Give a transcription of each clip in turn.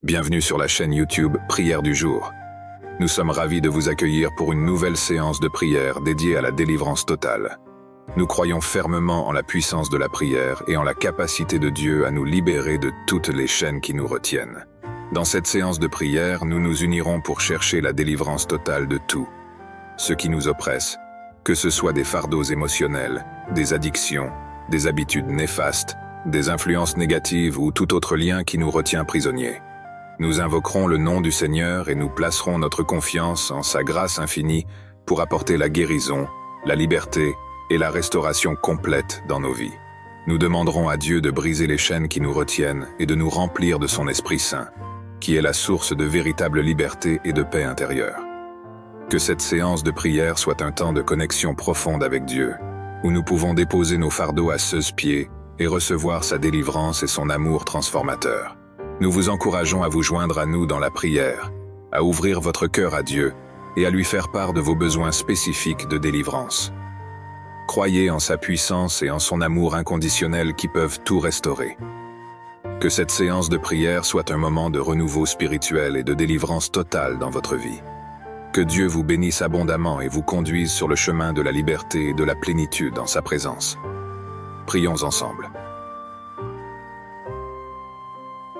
Bienvenue sur la chaîne YouTube Prière du jour. Nous sommes ravis de vous accueillir pour une nouvelle séance de prière dédiée à la délivrance totale. Nous croyons fermement en la puissance de la prière et en la capacité de Dieu à nous libérer de toutes les chaînes qui nous retiennent. Dans cette séance de prière, nous nous unirons pour chercher la délivrance totale de tout, ce qui nous oppresse, que ce soit des fardeaux émotionnels, des addictions, des habitudes néfastes, des influences négatives ou tout autre lien qui nous retient prisonniers. Nous invoquerons le nom du Seigneur et nous placerons notre confiance en sa grâce infinie pour apporter la guérison, la liberté et la restauration complète dans nos vies. Nous demanderons à Dieu de briser les chaînes qui nous retiennent et de nous remplir de son Esprit Saint, qui est la source de véritable liberté et de paix intérieure. Que cette séance de prière soit un temps de connexion profonde avec Dieu, où nous pouvons déposer nos fardeaux à ses pieds et recevoir sa délivrance et son amour transformateur. Nous vous encourageons à vous joindre à nous dans la prière, à ouvrir votre cœur à Dieu et à lui faire part de vos besoins spécifiques de délivrance. Croyez en sa puissance et en son amour inconditionnel qui peuvent tout restaurer. Que cette séance de prière soit un moment de renouveau spirituel et de délivrance totale dans votre vie. Que Dieu vous bénisse abondamment et vous conduise sur le chemin de la liberté et de la plénitude en sa présence. Prions ensemble.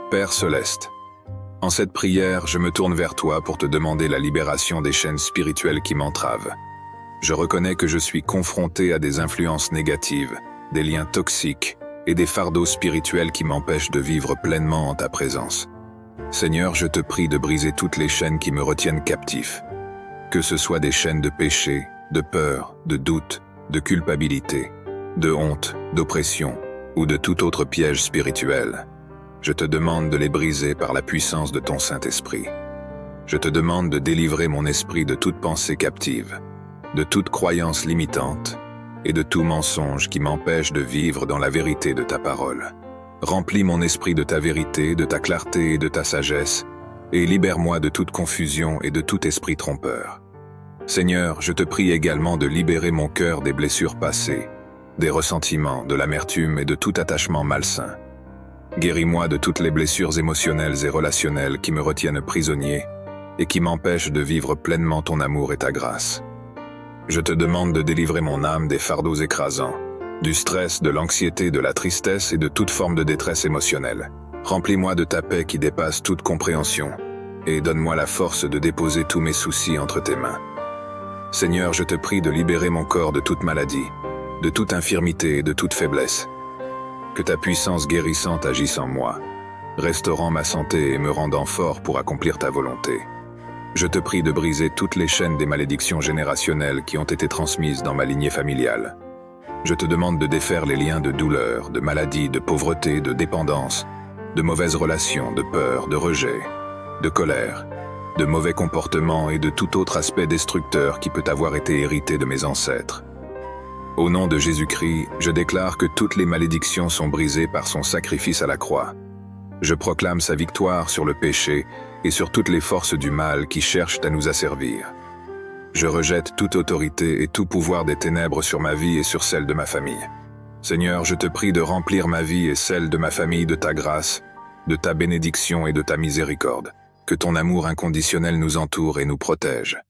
Père Céleste, en cette prière, je me tourne vers toi pour te demander la libération des chaînes spirituelles qui m'entravent. Je reconnais que je suis confronté à des influences négatives, des liens toxiques et des fardeaux spirituels qui m'empêchent de vivre pleinement en ta présence. Seigneur, je te prie de briser toutes les chaînes qui me retiennent captif. Que ce soit des chaînes de péché, de peur, de doute, de culpabilité, de honte, d'oppression ou de tout autre piège spirituel. Je te demande de les briser par la puissance de ton Saint-Esprit. Je te demande de délivrer mon esprit de toute pensée captive, de toute croyance limitante et de tout mensonge qui m'empêche de vivre dans la vérité de ta parole. Remplis mon esprit de ta vérité, de ta clarté et de ta sagesse, et libère-moi de toute confusion et de tout esprit trompeur. Seigneur, je te prie également de libérer mon cœur des blessures passées, des ressentiments, de l'amertume et de tout attachement malsain. Guéris-moi de toutes les blessures émotionnelles et relationnelles qui me retiennent prisonnier et qui m'empêchent de vivre pleinement ton amour et ta grâce. Je te demande de délivrer mon âme des fardeaux écrasants, du stress, de l'anxiété, de la tristesse et de toute forme de détresse émotionnelle. Remplis-moi de ta paix qui dépasse toute compréhension et donne-moi la force de déposer tous mes soucis entre tes mains. Seigneur, je te prie de libérer mon corps de toute maladie, de toute infirmité et de toute faiblesse. Que ta puissance guérissante agisse en moi, restaurant ma santé et me rendant fort pour accomplir ta volonté. Je te prie de briser toutes les chaînes des malédictions générationnelles qui ont été transmises dans ma lignée familiale. Je te demande de défaire les liens de douleur, de maladie, de pauvreté, de dépendance, de mauvaises relations, de peur, de rejet, de colère, de mauvais comportements et de tout autre aspect destructeur qui peut avoir été hérité de mes ancêtres. Au nom de Jésus-Christ, je déclare que toutes les malédictions sont brisées par son sacrifice à la croix. Je proclame sa victoire sur le péché et sur toutes les forces du mal qui cherchent à nous asservir. Je rejette toute autorité et tout pouvoir des ténèbres sur ma vie et sur celle de ma famille. Seigneur, je te prie de remplir ma vie et celle de ma famille de ta grâce, de ta bénédiction et de ta miséricorde. Que ton amour inconditionnel nous entoure et nous protège.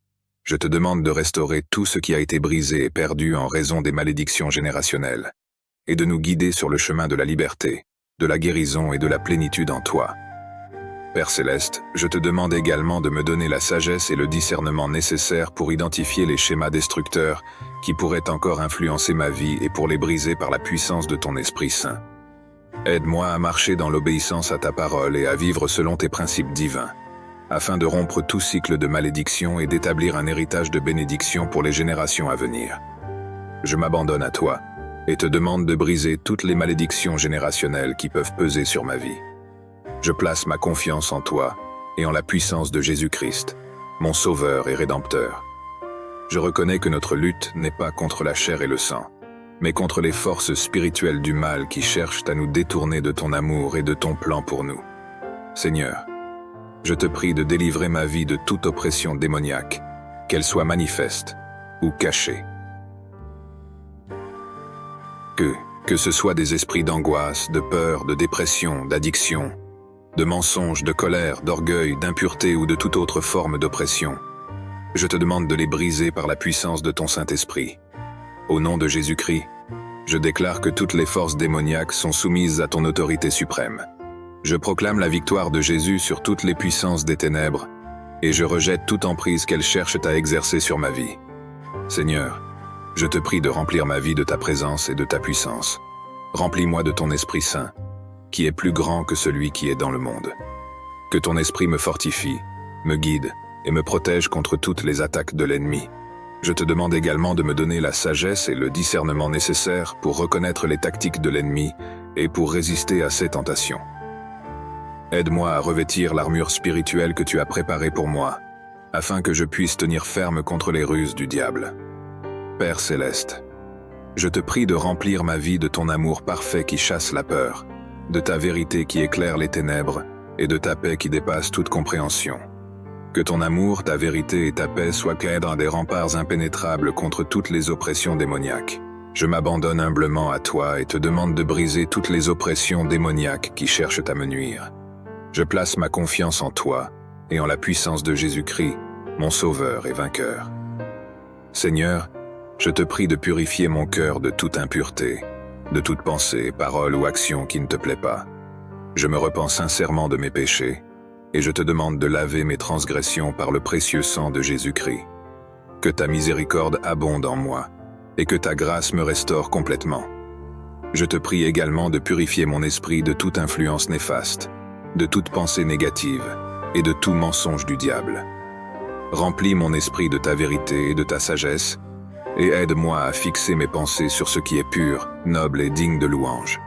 Je te demande de restaurer tout ce qui a été brisé et perdu en raison des malédictions générationnelles, et de nous guider sur le chemin de la liberté, de la guérison et de la plénitude en toi. Père Céleste, je te demande également de me donner la sagesse et le discernement nécessaires pour identifier les schémas destructeurs qui pourraient encore influencer ma vie et pour les briser par la puissance de ton Esprit Saint. Aide-moi à marcher dans l'obéissance à ta parole et à vivre selon tes principes divins, afin de rompre tout cycle de malédiction et d'établir un héritage de bénédiction pour les générations à venir. Je m'abandonne à toi et te demande de briser toutes les malédictions générationnelles qui peuvent peser sur ma vie. Je place ma confiance en toi et en la puissance de Jésus-Christ, mon Sauveur et Rédempteur. Je reconnais que notre lutte n'est pas contre la chair et le sang, mais contre les forces spirituelles du mal qui cherchent à nous détourner de ton amour et de ton plan pour nous. Seigneur, je te prie de délivrer ma vie de toute oppression démoniaque, qu'elle soit manifeste ou cachée. Que ce soit des esprits d'angoisse, de peur, de dépression, d'addiction, de mensonges, de colère, d'orgueil, d'impureté ou de toute autre forme d'oppression. Je te demande de les briser par la puissance de ton Saint-Esprit. Au nom de Jésus-Christ, je déclare que toutes les forces démoniaques sont soumises à ton autorité suprême. Je proclame la victoire de Jésus sur toutes les puissances des ténèbres, et je rejette toute emprise qu'elles cherchent à exercer sur ma vie. Seigneur, je te prie de remplir ma vie de ta présence et de ta puissance. Remplis-moi de ton Esprit Saint, qui est plus grand que celui qui est dans le monde. Que ton Esprit me fortifie, me guide et me protège contre toutes les attaques de l'ennemi. Je te demande également de me donner la sagesse et le discernement nécessaires pour reconnaître les tactiques de l'ennemi et pour résister à ses tentations. Aide-moi à revêtir l'armure spirituelle que tu as préparée pour moi, afin que je puisse tenir ferme contre les ruses du diable. Père céleste, je te prie de remplir ma vie de ton amour parfait qui chasse la peur, de ta vérité qui éclaire les ténèbres et de ta paix qui dépasse toute compréhension. Que ton amour, ta vérité et ta paix soient cadres des remparts impénétrables contre toutes les oppressions démoniaques. Je m'abandonne humblement à toi et te demande de briser toutes les oppressions démoniaques qui cherchent à me nuire. Je place ma confiance en toi et en la puissance de Jésus-Christ, mon Sauveur et Vainqueur. Seigneur, je te prie de purifier mon cœur de toute impureté, de toute pensée, parole ou action qui ne te plaît pas. Je me repens sincèrement de mes péchés, et je te demande de laver mes transgressions par le précieux sang de Jésus-Christ. Que ta miséricorde abonde en moi, et que ta grâce me restaure complètement. Je te prie également de purifier mon esprit de toute influence néfaste, de toute pensée négative, et de tout mensonge du diable. Remplis mon esprit de ta vérité et de ta sagesse, et aide-moi à fixer mes pensées sur ce qui est pur, noble et digne de louange.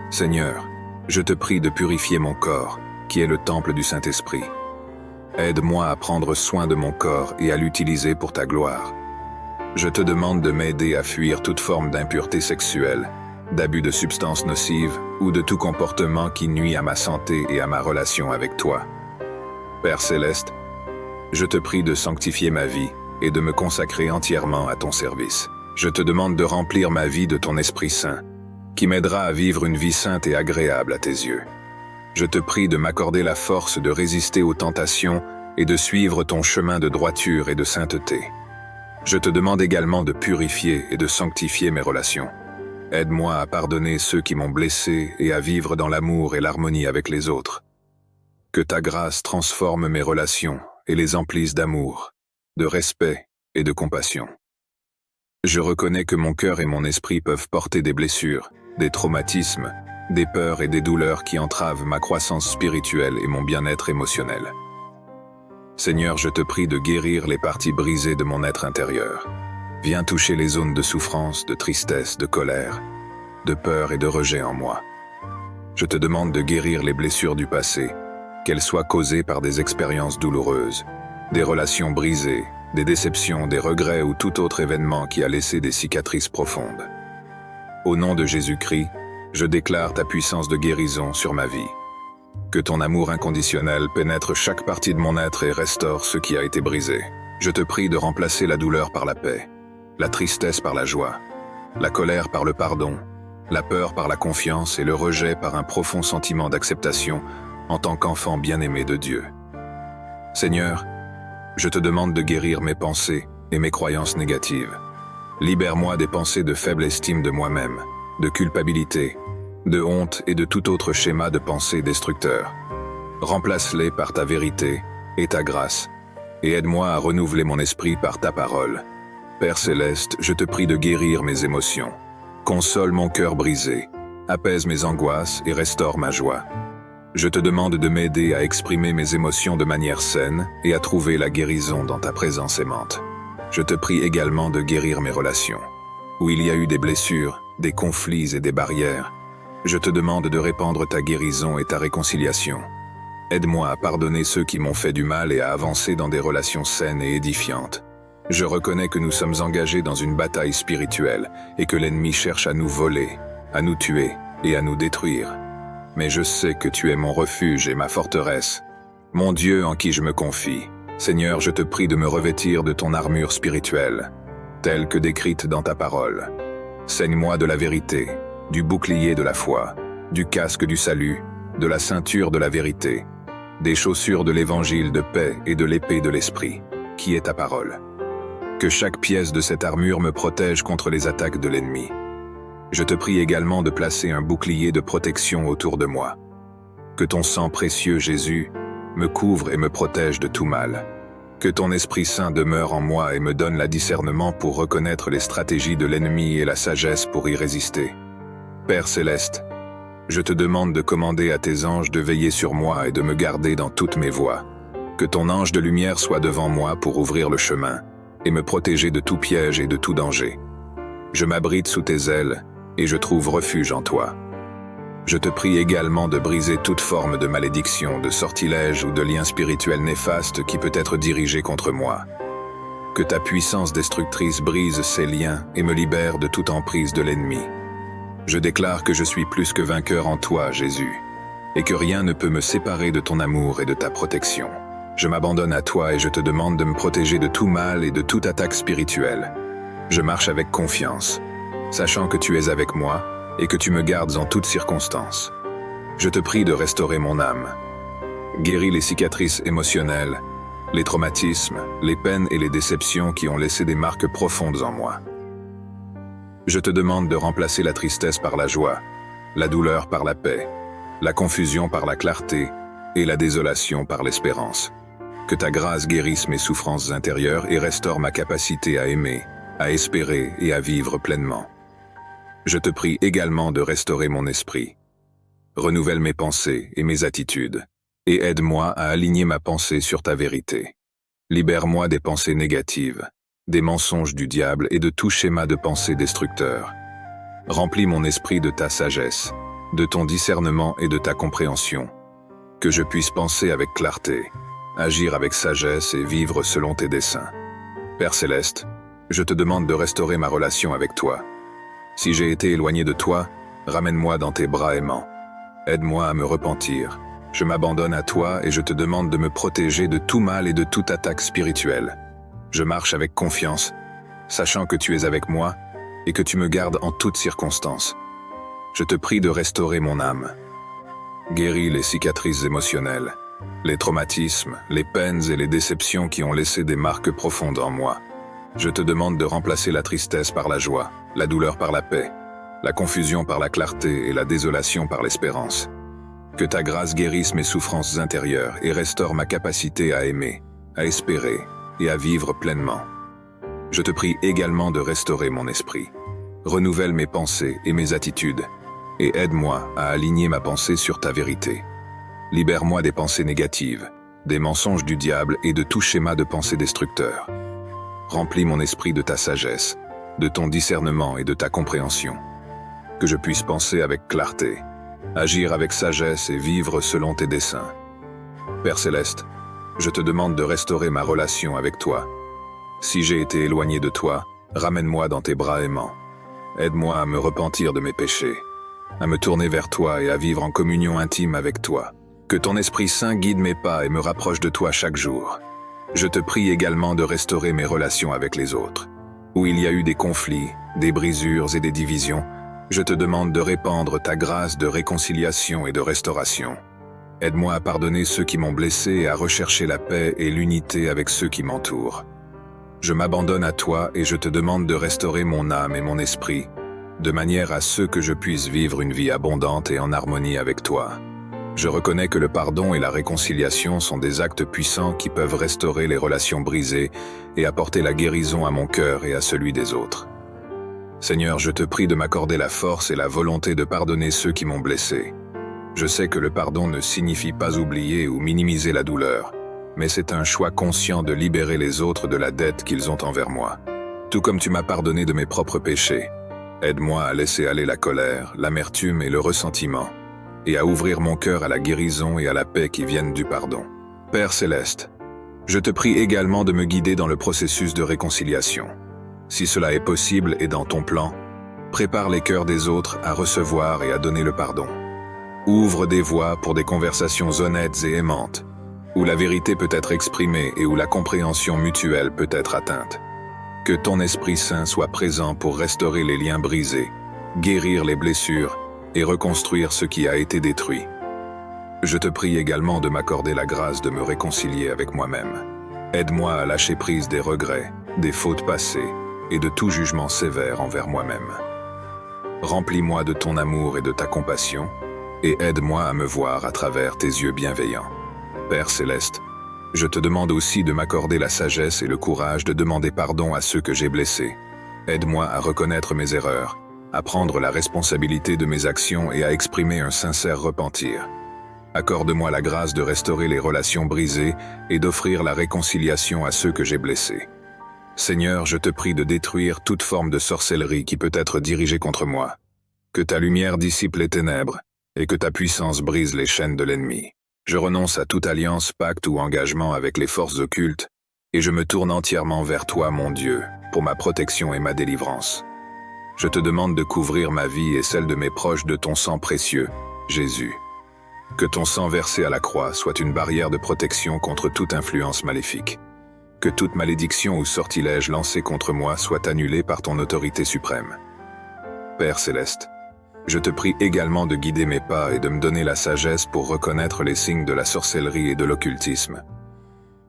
Seigneur, je te prie de purifier mon corps, qui est le temple du Saint-Esprit. Aide-moi à prendre soin de mon corps et à l'utiliser pour ta gloire. Je te demande de m'aider à fuir toute forme d'impureté sexuelle, d'abus de substances nocives ou de tout comportement qui nuit à ma santé et à ma relation avec toi. Père céleste, je te prie de sanctifier ma vie et de me consacrer entièrement à ton service. Je te demande de remplir ma vie de ton Esprit Saint, qui m'aidera à vivre une vie sainte et agréable à tes yeux. Je te prie de m'accorder la force de résister aux tentations et de suivre ton chemin de droiture et de sainteté. Je te demande également de purifier et de sanctifier mes relations. Aide-moi à pardonner ceux qui m'ont blessé et à vivre dans l'amour et l'harmonie avec les autres. Que ta grâce transforme mes relations et les emplisse d'amour, de respect et de compassion. Je reconnais que mon cœur et mon esprit peuvent porter des blessures, des traumatismes, des peurs et des douleurs qui entravent ma croissance spirituelle et mon bien-être émotionnel. Seigneur, je te prie de guérir les parties brisées de mon être intérieur. Viens toucher les zones de souffrance, de tristesse, de colère, de peur et de rejet en moi. Je te demande de guérir les blessures du passé, qu'elles soient causées par des expériences douloureuses, des relations brisées, des déceptions, des regrets ou tout autre événement qui a laissé des cicatrices profondes. Au nom de Jésus-Christ, je déclare ta puissance de guérison sur ma vie. Que ton amour inconditionnel pénètre chaque partie de mon être et restaure ce qui a été brisé. Je te prie de remplacer la douleur par la paix, la tristesse par la joie, la colère par le pardon, la peur par la confiance et le rejet par un profond sentiment d'acceptation en tant qu'enfant bien-aimé de Dieu. Seigneur, je te demande de guérir mes pensées et mes croyances négatives. Libère-moi des pensées de faible estime de moi-même, de culpabilité, de honte et de tout autre schéma de pensée destructeur. Remplace-les par ta vérité et ta grâce, et aide-moi à renouveler mon esprit par ta parole. Père céleste, je te prie de guérir mes émotions. Console mon cœur brisé, apaise mes angoisses et restaure ma joie. Je te demande de m'aider à exprimer mes émotions de manière saine et à trouver la guérison dans ta présence aimante. Je te prie également de guérir mes relations. Où il y a eu des blessures, des conflits et des barrières, je te demande de répandre ta guérison et ta réconciliation. Aide-moi à pardonner ceux qui m'ont fait du mal et à avancer dans des relations saines et édifiantes. Je reconnais que nous sommes engagés dans une bataille spirituelle et que l'ennemi cherche à nous voler, à nous tuer et à nous détruire. Mais je sais que tu es mon refuge et ma forteresse, mon Dieu en qui je me confie. Seigneur, je te prie de me revêtir de ton armure spirituelle, telle que décrite dans ta parole. Ceigne-moi de la vérité, du bouclier de la foi, du casque du salut de la ceinture de la vérité, des chaussures de l'évangile de paix et de l'épée de l'esprit, qui est ta parole. Que chaque pièce de cette armure me protège contre les attaques de l'ennemi. Je te prie également de placer un bouclier de protection autour de moi. Que ton sang précieux, Jésus, me couvre et me protège de tout mal. Que ton Esprit Saint demeure en moi et me donne le discernement pour reconnaître les stratégies de l'ennemi et la sagesse pour y résister. Père céleste, je te demande de commander à tes anges de veiller sur moi et de me garder dans toutes mes voies. Que ton ange de lumière soit devant moi pour ouvrir le chemin et me protéger de tout piège et de tout danger. Je m'abrite sous tes ailes et je trouve refuge en toi. Je te prie également de briser toute forme de malédiction, de sortilège ou de lien spirituel néfaste qui peut être dirigé contre moi. Que ta puissance destructrice brise ces liens et me libère de toute emprise de l'ennemi. Je déclare que je suis plus que vainqueur en toi, Jésus, et que rien ne peut me séparer de ton amour et de ta protection. Je m'abandonne à toi et je te demande de me protéger de tout mal et de toute attaque spirituelle. Je marche avec confiance, sachant que tu es avec moi et que tu me gardes en toutes circonstances. Je te prie de restaurer mon âme. Guéris les cicatrices émotionnelles, les traumatismes, les peines et les déceptions qui ont laissé des marques profondes en moi. Je te demande de remplacer la tristesse par la joie, la douleur par la paix, la confusion par la clarté et la désolation par l'espérance. Que ta grâce guérisse mes souffrances intérieures et restaure ma capacité à aimer, à espérer et à vivre pleinement. Je te prie également de restaurer mon esprit. Renouvelle mes pensées et mes attitudes, et aide-moi à aligner ma pensée sur ta vérité. Libère-moi des pensées négatives, des mensonges du diable et de tout schéma de pensée destructeur. Remplis mon esprit de ta sagesse, de ton discernement et de ta compréhension. Que je puisse penser avec clarté, agir avec sagesse et vivre selon tes desseins. Père céleste, je te demande de restaurer ma relation avec toi. Si j'ai été éloigné de toi, ramène-moi dans tes bras aimants. Aide-moi à me repentir. Je m'abandonne à toi et je te demande de me protéger de tout mal et de toute attaque spirituelle. Je marche avec confiance, sachant que tu es avec moi et que tu me gardes en toutes circonstances. Je te prie de restaurer mon âme. Guéris les cicatrices émotionnelles, les traumatismes, les peines et les déceptions qui ont laissé des marques profondes en moi. Je te demande de remplacer la tristesse par la joie, la douleur par la paix, la confusion par la clarté et la désolation par l'espérance. Que ta grâce guérisse mes souffrances intérieures et restaure ma capacité à aimer, à espérer et à vivre pleinement. Je te prie également de restaurer mon esprit. Renouvelle mes pensées et mes attitudes, et aide-moi à aligner ma pensée sur ta vérité. Libère-moi des pensées négatives, des mensonges du diable et de tout schéma de pensée destructeur. Remplis mon esprit de ta sagesse, de ton discernement et de ta compréhension. Que je puisse penser avec clarté, agir avec sagesse et vivre selon tes desseins. Père céleste, je te demande de restaurer ma relation avec toi. Si j'ai été éloigné de toi, ramène-moi dans tes bras aimants. Aide-moi à me repentir de mes péchés, à me tourner vers toi et à vivre en communion intime avec toi. Que ton Esprit Saint guide mes pas et me rapproche de toi chaque jour. Je te prie également de restaurer mes relations avec les autres. Où il y a eu des conflits, des brisures et des divisions, je te demande de répandre ta grâce de réconciliation et de restauration. Aide-moi à pardonner ceux qui m'ont blessé et à rechercher la paix et l'unité avec ceux qui m'entourent. Je m'abandonne à toi et je te demande de restaurer mon âme et mon esprit, de manière à ce que je puisse vivre une vie abondante et en harmonie avec toi. Je reconnais que le pardon et la réconciliation sont des actes puissants qui peuvent restaurer les relations brisées et apporter la guérison à mon cœur et à celui des autres. Seigneur, je te prie de m'accorder la force et la volonté de pardonner ceux qui m'ont blessé. Je sais que le pardon ne signifie pas oublier ou minimiser la douleur, mais c'est un choix conscient de libérer les autres de la dette qu'ils ont envers moi. Tout comme tu m'as pardonné de mes propres péchés, aide-moi à laisser aller la colère, l'amertume et le ressentiment, et à ouvrir mon cœur à la guérison et à la paix qui viennent du pardon. Père céleste, je te prie également de me guider dans le processus de réconciliation. Si cela est possible et dans ton plan, prépare les cœurs des autres à recevoir et à donner le pardon. Ouvre des voies pour des conversations honnêtes et aimantes, où la vérité peut être exprimée et où la compréhension mutuelle peut être atteinte. Que ton Esprit Saint soit présent pour restaurer les liens brisés, guérir les blessures et reconstruire ce qui a été détruit. Je te prie également de m'accorder la grâce de me réconcilier avec moi-même. Aide-moi à lâcher prise des regrets, des fautes passées et de tout jugement sévère envers moi-même. Remplis-moi de ton amour et de ta compassion, et aide-moi à me voir à travers tes yeux bienveillants. Père céleste, je te demande aussi de m'accorder la sagesse et le courage de demander pardon à ceux que j'ai blessés. Aide-moi à reconnaître mes erreurs, à prendre la responsabilité de mes actions et à exprimer un sincère repentir. Accorde-moi la grâce de restaurer les relations brisées et d'offrir la réconciliation à ceux que j'ai blessés. Seigneur, je te prie de détruire toute forme de sorcellerie qui peut être dirigée contre moi. Que ta lumière dissipe les ténèbres et que ta puissance brise les chaînes de l'ennemi. Je renonce à toute alliance, pacte ou engagement avec les forces occultes et je me tourne entièrement vers toi, mon Dieu, pour ma protection et ma délivrance. Je te demande de couvrir ma vie et celle de mes proches de ton sang précieux, Jésus. Que ton sang versé à la croix soit une barrière de protection contre toute influence maléfique. Que toute malédiction ou sortilège lancé contre moi soit annulée par ton autorité suprême. Père céleste, je te prie également de guider mes pas et de me donner la sagesse pour reconnaître les signes de la sorcellerie et de l'occultisme.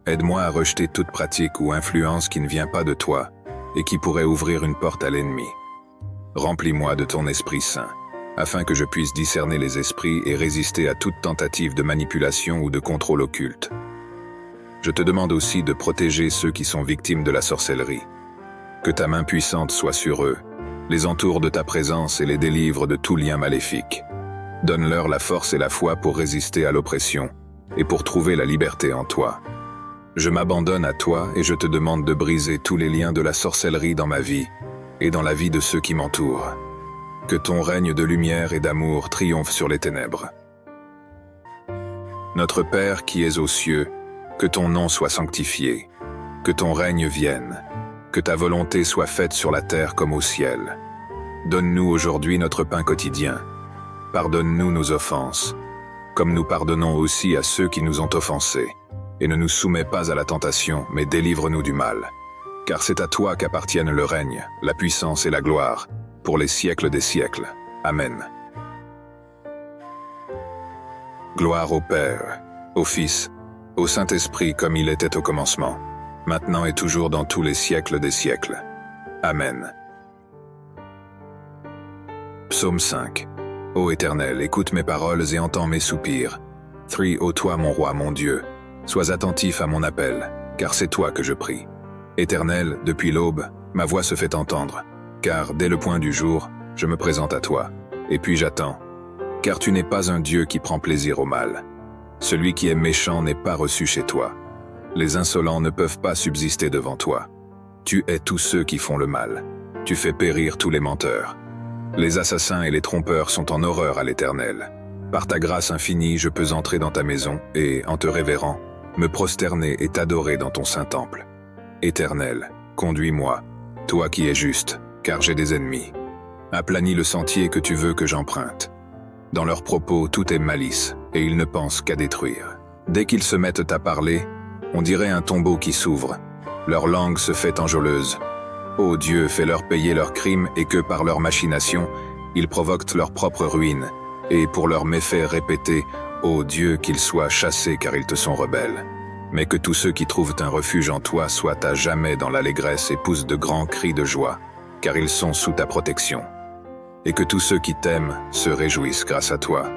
Aide-moi à rejeter toute pratique ou influence qui ne vient pas de toi et qui pourrait ouvrir une porte à l'ennemi. Remplis-moi de ton Esprit Saint, afin que je puisse discerner les esprits et résister à toute tentative de manipulation ou de contrôle occulte. Je te demande aussi de protéger ceux qui sont victimes de la sorcellerie. Que ta main puissante soit sur eux, les entoure de ta présence et les délivre de tout lien maléfique. Donne-leur la force et la foi pour résister à l'oppression et pour trouver la liberté en toi. Je m'abandonne à toi et je te demande de briser tous les liens de la sorcellerie dans ma vie et dans la vie de ceux qui m'entourent. Que ton règne de lumière et d'amour triomphe sur les ténèbres. Notre Père qui es aux cieux, que ton nom soit sanctifié, que ton règne vienne, que ta volonté soit faite sur la terre comme au ciel. Donne-nous aujourd'hui notre pain quotidien. Pardonne-nous nos offenses, comme nous pardonnons aussi à ceux qui nous ont offensés. Et ne nous soumets pas à la tentation, mais délivre-nous du mal. Car c'est à toi qu'appartiennent le règne, la puissance et la gloire, pour les siècles des siècles. Amen. Gloire au Père, au Fils, au Saint-Esprit comme il était au commencement, maintenant et toujours dans tous les siècles des siècles. Amen. Psaume 5. Ô Éternel, écoute mes paroles et entends mes soupirs. 3. Ô toi, mon roi, mon Dieu, sois attentif à mon appel, car c'est toi que je prie. Éternel, depuis l'aube, ma voix se fait entendre, car dès le point du jour, je me présente à toi, et puis j'attends. Car tu n'es pas un Dieu qui prend plaisir au mal. Celui qui est méchant n'est pas reçu chez toi. Les insolents ne peuvent pas subsister devant toi. Tu hais tous ceux qui font le mal. Tu fais périr tous les menteurs. Les assassins et les trompeurs sont en horreur à l'Éternel. Par ta grâce infinie, je peux entrer dans ta maison et, en te révérant, me prosterner et t'adorer dans ton saint temple. Éternel, conduis-moi, toi qui es juste, car j'ai des ennemis. Aplanis le sentier que tu veux que j'emprunte. Dans leurs propos, tout est malice, et ils ne pensent qu'à détruire. Dès qu'ils se mettent à parler, on dirait un tombeau qui s'ouvre. Leur langue se fait enjôleuse. Ô Dieu, fais-leur payer leurs crimes et que, par leurs machinations, ils provoquent leur propre ruine. Et pour leurs méfaits répétés, ô Dieu, qu'ils soient chassés car ils te sont rebelles. Mais que tous ceux qui trouvent un refuge en toi soient à jamais dans l'allégresse et poussent de grands cris de joie, car ils sont sous ta protection. Et que tous ceux qui t'aiment se réjouissent grâce à toi.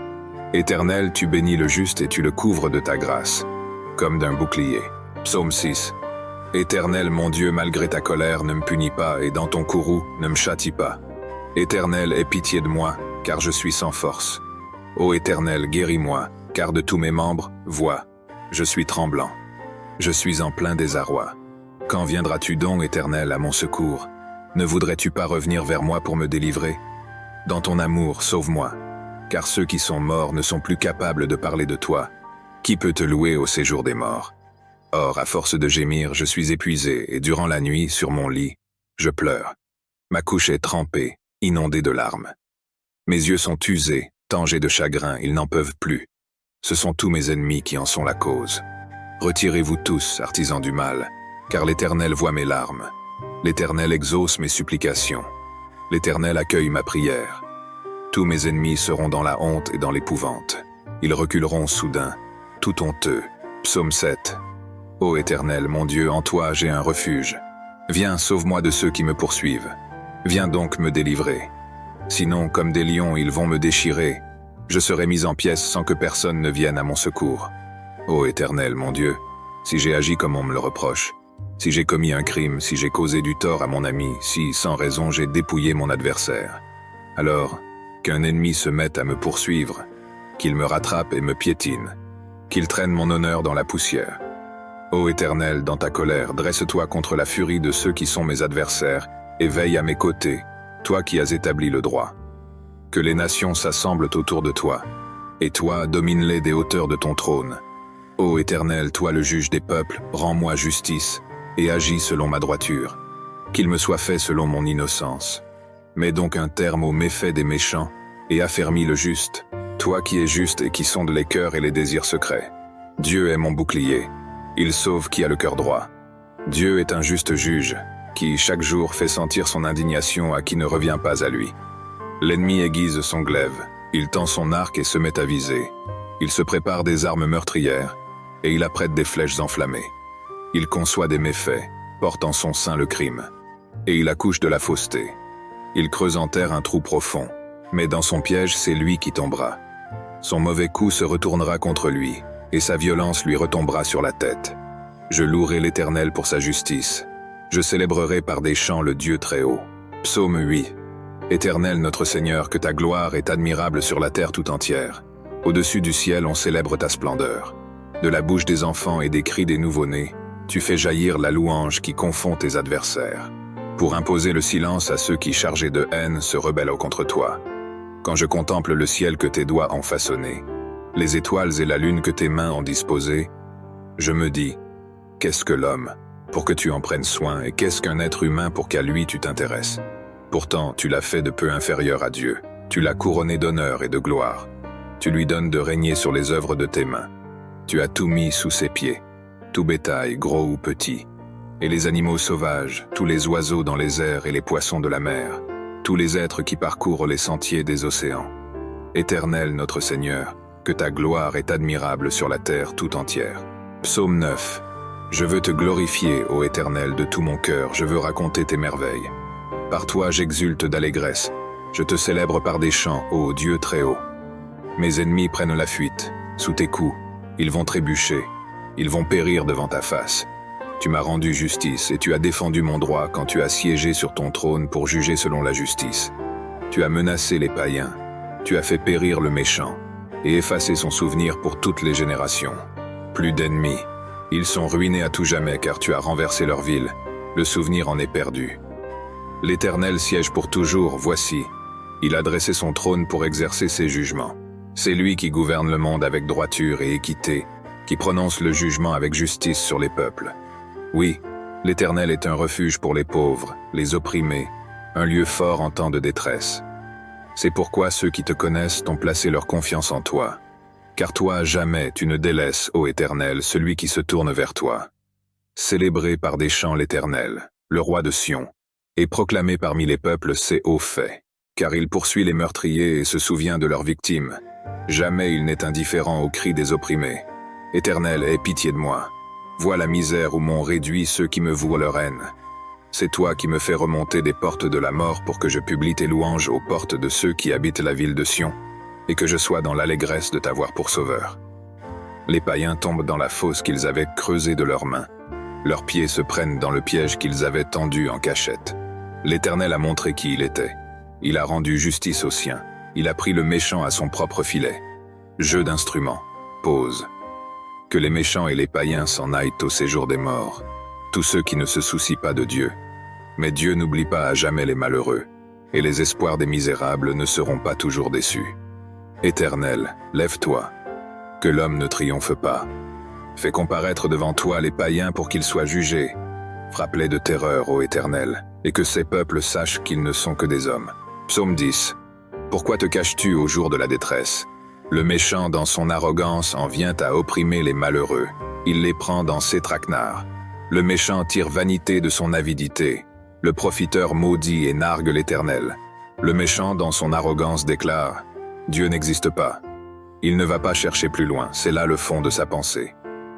Éternel, tu bénis le juste et tu le couvres de ta grâce, comme d'un bouclier. Psaume 6. Éternel, mon Dieu, malgré ta colère, ne me punis pas, et dans ton courroux, ne me châtie pas. Éternel, aie pitié de moi, car je suis sans force. Ô Éternel, guéris-moi, car de tous mes membres, vois, je suis tremblant. Je suis en plein désarroi. Quand viendras-tu donc, Éternel, à mon secours? Ne voudrais-tu pas revenir vers moi pour me délivrer? Dans ton amour, sauve-moi, car ceux qui sont morts ne sont plus capables de parler de toi. Qui peut te louer au séjour des morts? Or, à force de gémir, je suis épuisé, et durant la nuit, sur mon lit, je pleure. Ma couche est trempée, inondée de larmes. Mes yeux sont usés, tant j'ai de chagrin, ils n'en peuvent plus. Ce sont tous mes ennemis qui en sont la cause. Retirez-vous tous, artisans du mal, car l'Éternel voit mes larmes. L'Éternel exauce mes supplications. L'Éternel accueille ma prière. Tous mes ennemis seront dans la honte et dans l'épouvante. Ils reculeront soudain, tout honteux. Psaume 7. Ô Éternel, mon Dieu, en toi j'ai un refuge. Viens, sauve-moi de ceux qui me poursuivent. Viens donc me délivrer. Sinon, comme des lions, ils vont me déchirer. Je serai mis en pièces sans que personne ne vienne à mon secours. Ô Éternel, mon Dieu, si j'ai agi comme on me le reproche, si j'ai commis un crime, si j'ai causé du tort à mon ami, si, sans raison, j'ai dépouillé mon adversaire, alors, qu'un ennemi se mette à me poursuivre, qu'il me rattrape et me piétine, qu'il traîne mon honneur dans la poussière. Ô Éternel, dans ta colère, dresse-toi contre la furie de ceux qui sont mes adversaires, et veille à mes côtés, toi qui as établi le droit. Que les nations s'assemblent autour de toi, et toi, domine-les des hauteurs de ton trône. Ô Éternel, toi le juge des peuples, rends-moi justice, et agis selon ma droiture. Qu'il me soit fait selon mon innocence. Mets donc un terme aux méfaits des méchants, et affermis le juste, toi qui es juste et qui sondes les cœurs et les désirs secrets. Dieu est mon bouclier, il sauve qui a le cœur droit. Dieu est un juste juge, qui chaque jour fait sentir son indignation à qui ne revient pas à lui. L'ennemi aiguise son glaive, il tend son arc et se met à viser. Il se prépare des armes meurtrières, et il apprête des flèches enflammées. Il conçoit des méfaits, porte en son sein le crime, et il accouche de la fausseté. Il creuse en terre un trou profond, mais dans son piège c'est lui qui tombera. Son mauvais coup se retournera contre lui, et sa violence lui retombera sur la tête. Je louerai l'Éternel pour sa justice. Je célébrerai par des chants le Dieu très haut. Psaume 8. Éternel notre Seigneur, que ta gloire est admirable sur la terre tout entière. Au-dessus du ciel on célèbre ta splendeur. De la bouche des enfants et des cris des nouveau-nés, tu fais jaillir la louange qui confond tes adversaires. Pour imposer le silence à ceux qui, chargés de haine, se rebellent contre toi. Quand je contemple le ciel que tes doigts ont façonné, les étoiles et la lune que tes mains ont disposées, je me dis, qu'est-ce que l'homme, pour que tu en prennes soin, et qu'est-ce qu'un être humain pour qu'à lui tu t'intéresses? Pourtant, tu l'as fait de peu inférieur à Dieu, tu l'as couronné d'honneur et de gloire. Tu lui donnes de régner sur les œuvres de tes mains. Tu as tout mis sous ses pieds, tout bétail, gros ou petit, et les animaux sauvages, tous les oiseaux dans les airs et les poissons de la mer, tous les êtres qui parcourent les sentiers des océans. Éternel notre Seigneur, que ta gloire est admirable sur la terre tout entière. Psaume 9. Je veux te glorifier, ô Éternel, de tout mon cœur, je veux raconter tes merveilles. Par toi j'exulte d'allégresse, je te célèbre par des chants, ô Dieu très haut. Mes ennemis prennent la fuite, sous tes coups, ils vont trébucher, ils vont périr devant ta face. Tu m'as rendu justice et tu as défendu mon droit quand tu as siégé sur ton trône pour juger selon la justice. Tu as menacé les païens, tu as fait périr le méchant et effacé son souvenir pour toutes les générations. Plus d'ennemis, ils sont ruinés à tout jamais car tu as renversé leur ville, le souvenir en est perdu. L'Éternel siège pour toujours, voici, il a dressé son trône pour exercer ses jugements. C'est lui qui gouverne le monde avec droiture et équité, qui prononce le jugement avec justice sur les peuples. Oui, l'Éternel est un refuge pour les pauvres, les opprimés, un lieu fort en temps de détresse. C'est pourquoi ceux qui te connaissent ont placé leur confiance en toi. Car toi, jamais tu ne délaisses, ô Éternel, celui qui se tourne vers toi. Célébrez par des chants l'Éternel, le roi de Sion, et proclamez parmi les peuples ses hauts faits. Car il poursuit les meurtriers et se souvient de leurs victimes. Jamais il n'est indifférent aux cris des opprimés. Éternel, aie pitié de moi. Vois la misère où m'ont réduit ceux qui me vouent leur haine. C'est toi qui me fais remonter des portes de la mort pour que je publie tes louanges aux portes de ceux qui habitent la ville de Sion, et que je sois dans l'allégresse de t'avoir pour sauveur. Les païens tombent dans la fosse qu'ils avaient creusée de leurs mains. Leurs pieds se prennent dans le piège qu'ils avaient tendu en cachette. L'Éternel a montré qui il était. Il a rendu justice aux siens. Il a pris le méchant à son propre filet. Jeu d'instruments. Pause. Que les méchants et les païens s'en aillent au séjour des morts. Tous ceux qui ne se soucient pas de Dieu. Mais Dieu n'oublie pas à jamais les malheureux, et les espoirs des misérables ne seront pas toujours déçus. Éternel, lève-toi. Que l'homme ne triomphe pas. Fais comparaître devant toi les païens pour qu'ils soient jugés. Frappe-les de terreur, ô Éternel, et que ces peuples sachent qu'ils ne sont que des hommes. Psaume 10. Pourquoi te caches-tu au jour de la détresse? Le méchant, dans son arrogance, en vient à opprimer les malheureux. Il les prend dans ses traquenards. Le méchant tire vanité de son avidité. Le profiteur maudit et nargue l'Éternel. Le méchant, dans son arrogance, déclare « Dieu n'existe pas ». Il ne va pas chercher plus loin, c'est là le fond de sa pensée.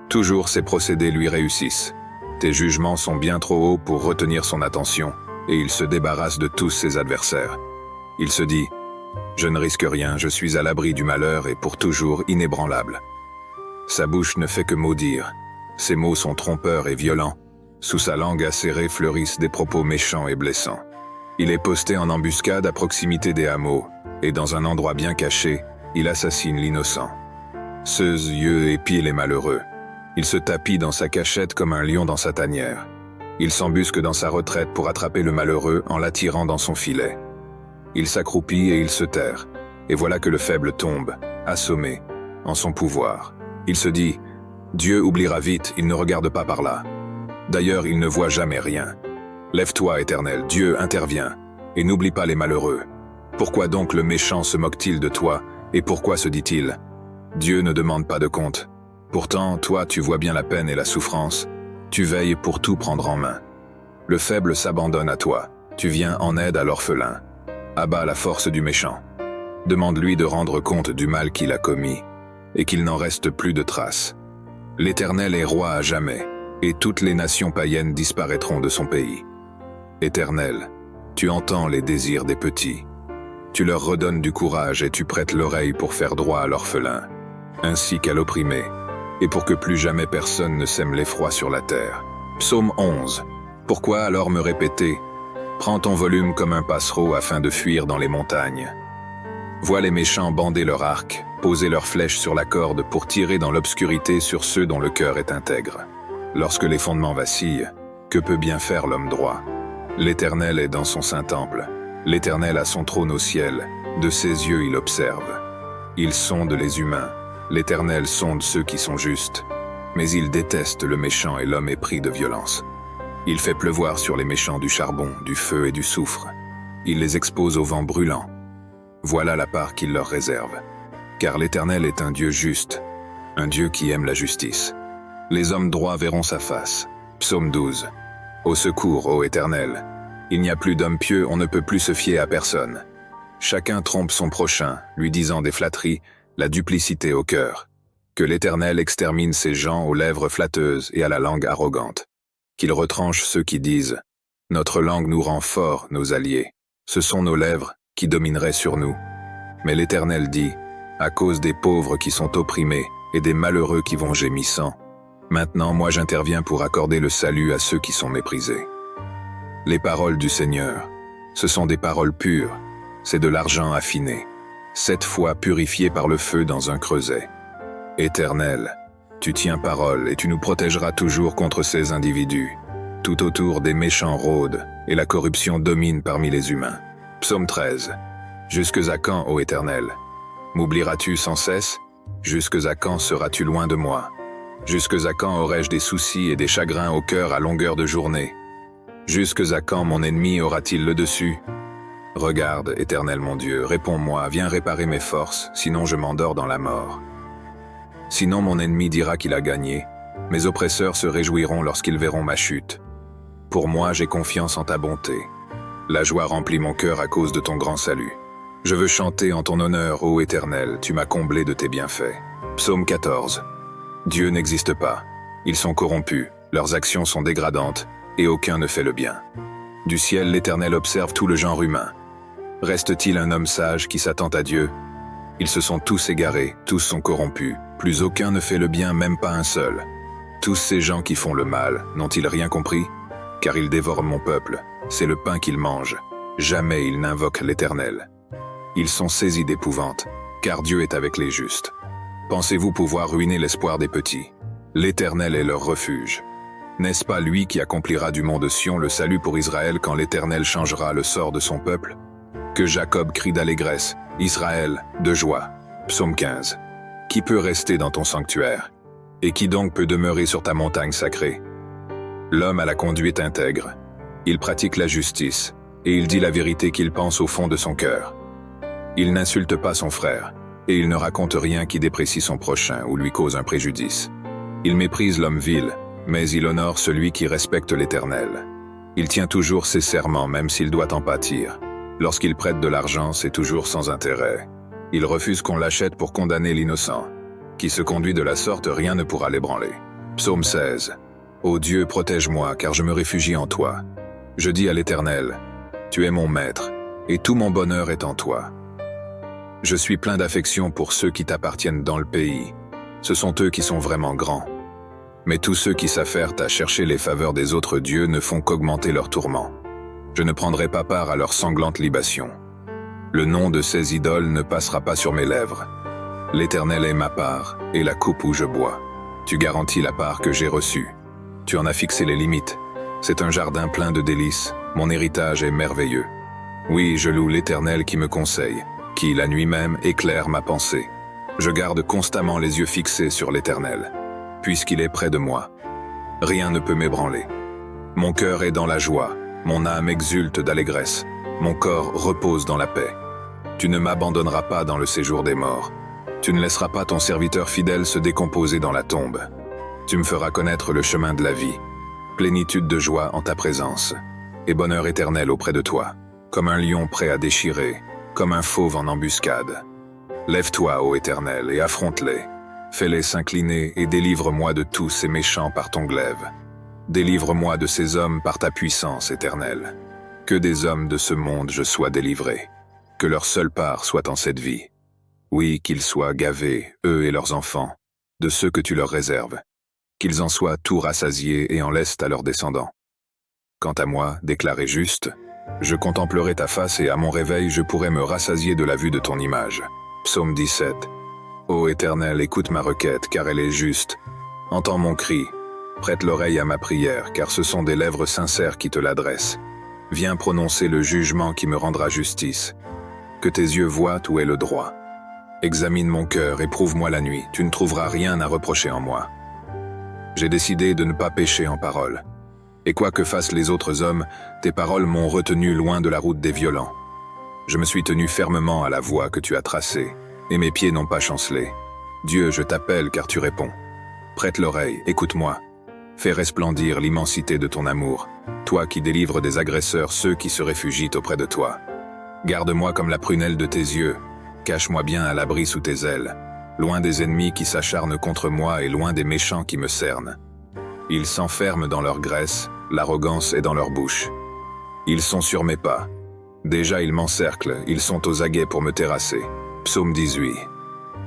Toujours ses procédés lui réussissent. Tes jugements sont bien trop hauts pour retenir son attention, et il se débarrasse de tous ses adversaires. Il se dit « Je ne risque rien, je suis à l'abri du malheur et pour toujours inébranlable ». Sa bouche ne fait que maudire. Ses mots sont trompeurs et violents. Sous sa langue acérée fleurissent des propos méchants et blessants. Il est posté en embuscade à proximité des hameaux, et dans un endroit bien caché, il assassine l'innocent. Ses yeux épient les malheureux. Il se tapit dans sa cachette comme un lion dans sa tanière. Il s'embusque dans sa retraite pour attraper le malheureux en l'attirant dans son filet. Il s'accroupit et il se terre, et voilà que le faible tombe, assommé, en son pouvoir. Il se dit « Dieu oubliera vite, il ne regarde pas par là. D'ailleurs, il ne voit jamais rien. Lève-toi, Éternel, Dieu intervient, et n'oublie pas les malheureux. Pourquoi donc le méchant se moque-t-il de toi, et pourquoi se dit-il « Dieu ne demande pas de compte. Pourtant, toi, tu vois bien la peine et la souffrance. Tu veilles pour tout prendre en main. Le faible s'abandonne à toi. Tu viens en aide à l'orphelin. Abat la force du méchant. Demande-lui de rendre compte du mal qu'il a commis, et qu'il n'en reste plus de traces. L'Éternel est roi à jamais, et toutes les nations païennes disparaîtront de son pays. Éternel, tu entends les désirs des petits. Tu leur redonnes du courage et tu prêtes l'oreille pour faire droit à l'orphelin, ainsi qu'à l'opprimé, et pour que plus jamais personne ne sème l'effroi sur la terre. Psaume 11. Pourquoi alors me répéter « Prends ton volume comme un passereau afin de fuir dans les montagnes ». Vois les méchants bander leur arc, poser leurs flèches sur la corde pour tirer dans l'obscurité sur ceux dont le cœur est intègre. Lorsque les fondements vacillent, que peut bien faire l'homme droit? L'Éternel est dans son saint temple. L'Éternel a son trône au ciel. De ses yeux il observe. Il sonde les humains. L'Éternel sonde ceux qui sont justes. Mais il déteste le méchant et l'homme épris de violence. Il fait pleuvoir sur les méchants du charbon, du feu et du soufre. Il les expose au vent brûlant. Voilà la part qu'il leur réserve. Car l'Éternel est un Dieu juste, un Dieu qui aime la justice. Les hommes droits verront sa face. Psaume 12. Au secours, ô Éternel. Il n'y a plus d'hommes pieux, on ne peut plus se fier à personne. Chacun trompe son prochain, lui disant des flatteries, la duplicité au cœur. Que l'Éternel extermine ces gens aux lèvres flatteuses et à la langue arrogante. Qu'il retranche ceux qui disent « Notre langue nous rend forts, nos alliés. Ce sont nos lèvres qui domineraient sur nous. » Mais l'Éternel dit « À cause des pauvres qui sont opprimés et des malheureux qui vont gémissant, maintenant moi j'interviens pour accorder le salut à ceux qui sont méprisés. » Les paroles du Seigneur, ce sont des paroles pures, c'est de l'argent affiné, 7 fois purifié par le feu dans un creuset. Éternel, tu tiens parole et tu nous protégeras toujours contre ces individus. Tout autour des méchants rôdent et la corruption domine parmi les humains. Psaume 13. Jusques à quand, ô Éternel? M'oublieras-tu sans cesse? Jusques à quand seras-tu loin de moi? Jusques à quand aurai-je des soucis et des chagrins au cœur à longueur de journée? Jusques à quand mon ennemi aura-t-il le dessus? Regarde, Éternel mon Dieu, réponds-moi, viens réparer mes forces, sinon je m'endors dans la mort. Sinon mon ennemi dira qu'il a gagné, mes oppresseurs se réjouiront lorsqu'ils verront ma chute. Pour moi, j'ai confiance en ta bonté. La joie remplit mon cœur à cause de ton grand salut. Je veux chanter en ton honneur, ô Éternel, tu m'as comblé de tes bienfaits. Psaume 14. Dieu n'existe pas. Ils sont corrompus, leurs actions sont dégradantes, et aucun ne fait le bien. Du ciel, l'Éternel observe tout le genre humain. Reste-t-il un homme sage qui s'attend à Dieu? Ils se sont tous égarés, tous sont corrompus, plus aucun ne fait le bien, même pas un seul. Tous ces gens qui font le mal, n'ont-ils rien compris? Car ils dévorent mon peuple, c'est le pain qu'ils mangent. Jamais ils n'invoquent l'Éternel. Ils sont saisis d'épouvante, car Dieu est avec les justes. Pensez-vous pouvoir ruiner l'espoir des petits? L'Éternel est leur refuge. N'est-ce pas lui qui accomplira du mont de Sion le salut pour Israël quand l'Éternel changera le sort de son peuple? Que Jacob crie d'allégresse, Israël de joie. Psaume 15. Qui peut rester dans ton sanctuaire? Et qui donc peut demeurer sur ta montagne sacrée? L'homme a la conduite intègre. Il pratique la justice, et il dit la vérité qu'il pense au fond de son cœur. Il n'insulte pas son frère, et il ne raconte rien qui déprécie son prochain ou lui cause un préjudice. Il méprise l'homme vil, mais il honore celui qui respecte l'Éternel. Il tient toujours ses serments même s'il doit en pâtir. Lorsqu'il prête de l'argent, c'est toujours sans intérêt. Il refuse qu'on l'achète pour condamner l'innocent. Qui se conduit de la sorte, rien ne pourra l'ébranler. Psaume 16. Ô Dieu, protège-moi, car je me réfugie en toi. Je dis à l'Éternel, tu es mon maître, et tout mon bonheur est en toi. Je suis plein d'affection pour ceux qui t'appartiennent dans le pays. Ce sont eux qui sont vraiment grands. Mais tous ceux qui s'affairent à chercher les faveurs des autres dieux ne font qu'augmenter leurs tourments. Je ne prendrai pas part à leurs sanglantes libations. Le nom de ces idoles ne passera pas sur mes lèvres. L'Éternel est ma part, et la coupe où je bois. Tu garantis la part que j'ai reçue. Tu en as fixé les limites. C'est un jardin plein de délices, mon héritage est merveilleux. Oui, je loue l'Éternel qui me conseille, qui, la nuit même, éclaire ma pensée. Je garde constamment les yeux fixés sur l'Éternel, puisqu'il est près de moi. Rien ne peut m'ébranler. Mon cœur est dans la joie, mon âme exulte d'allégresse, mon corps repose dans la paix. Tu ne m'abandonneras pas dans le séjour des morts. Tu ne laisseras pas ton serviteur fidèle se décomposer dans la tombe. Tu me feras connaître le chemin de la vie, plénitude de joie en ta présence, et bonheur éternel auprès de toi, comme un lion prêt à déchirer, comme un fauve en embuscade. Lève-toi, ô Éternel, et affronte-les. Fais-les s'incliner et délivre-moi de tous ces méchants par ton glaive. Délivre-moi de ces hommes par ta puissance éternelle. Que des hommes de ce monde je sois délivré. Que leur seule part soit en cette vie. Oui, qu'ils soient gavés, eux et leurs enfants, de ceux que tu leur réserves. Qu'ils en soient tout rassasiés et en laissent à leurs descendants. Quant à moi, déclaré juste, je contemplerai ta face et à mon réveil je pourrai me rassasier de la vue de ton image. Psaume 17. Ô Éternel, écoute ma requête, car elle est juste. Entends mon cri. Prête l'oreille à ma prière, car ce sont des lèvres sincères qui te l'adressent. Viens prononcer le jugement qui me rendra justice. Que tes yeux voient où est le droit. Examine mon cœur et prouve-moi la nuit, tu ne trouveras rien à reprocher en moi. J'ai décidé de ne pas pécher en parole. Et quoi que fassent les autres hommes, tes paroles m'ont retenu loin de la route des violents. Je me suis tenu fermement à la voie que tu as tracée, et mes pieds n'ont pas chancelé. Dieu, je t'appelle car tu réponds. Prête l'oreille, écoute-moi. Fais resplendir l'immensité de ton amour, toi qui délivres des agresseurs ceux qui se réfugient auprès de toi. Garde-moi comme la prunelle de tes yeux, cache-moi bien à l'abri sous tes ailes, loin des ennemis qui s'acharnent contre moi et loin des méchants qui me cernent. Ils s'enferment dans leur graisse, l'arrogance est dans leur bouche. Ils sont sur mes pas. Déjà ils m'encerclent, ils sont aux aguets pour me terrasser. Psaume 18.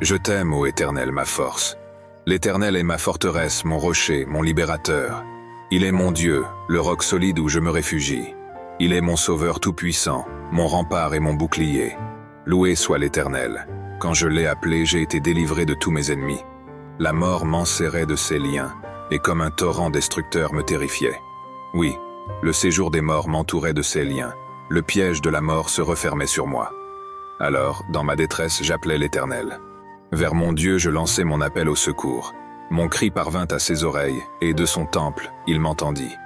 Je t'aime, ô Éternel, ma force. L'Éternel est ma forteresse, mon rocher, mon libérateur. Il est mon Dieu, le roc solide où je me réfugie. Il est mon sauveur tout-puissant, mon rempart et mon bouclier. Loué soit l'Éternel. Quand je l'ai appelé, j'ai été délivré de tous mes ennemis. La mort m'enserrait de ses liens, et comme un torrent destructeur me terrifiait. Oui, le séjour des morts m'entourait de ses liens. Le piège de la mort se refermait sur moi. Alors, dans ma détresse, j'appelais l'Éternel. Vers mon Dieu, je lançai mon appel au secours. Mon cri parvint à ses oreilles, et de son temple, il m'entendit.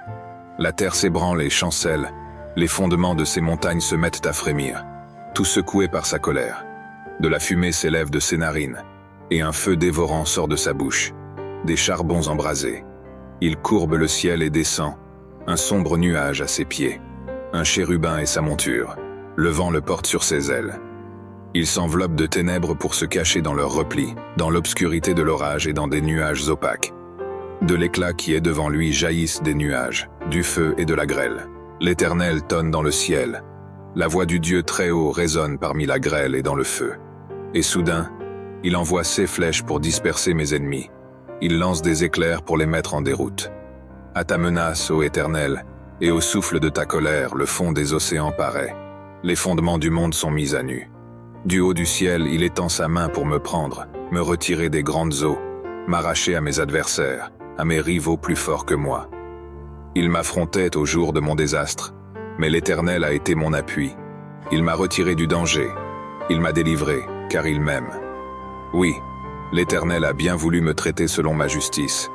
La terre s'ébranle et chancelle, les fondements de ses montagnes se mettent à frémir, tout secoué par sa colère. De la fumée s'élève de ses narines, et un feu dévorant sort de sa bouche, des charbons embrasés. Il courbe le ciel et descend, un sombre nuage à ses pieds, un chérubin et sa monture, le vent le porte sur ses ailes. Il s'enveloppe de ténèbres pour se cacher dans leurs replis, dans l'obscurité de l'orage et dans des nuages opaques. De l'éclat qui est devant lui jaillissent des nuages, du feu et de la grêle. L'Éternel tonne dans le ciel. La voix du Dieu très haut résonne parmi la grêle et dans le feu. Et soudain, il envoie ses flèches pour disperser mes ennemis. Il lance des éclairs pour les mettre en déroute. À ta menace, ô Éternel, et au souffle de ta colère, le fond des océans paraît. Les fondements du monde sont mis à nu. Du haut du ciel, il étend sa main pour me prendre, me retirer des grandes eaux, m'arracher à mes adversaires, à mes rivaux plus forts que moi. Il m'affrontait au jour de mon désastre, mais l'Éternel a été mon appui. Il m'a retiré du danger. Il m'a délivré, car il m'aime. Oui, l'Éternel a bien voulu me traiter selon ma justice.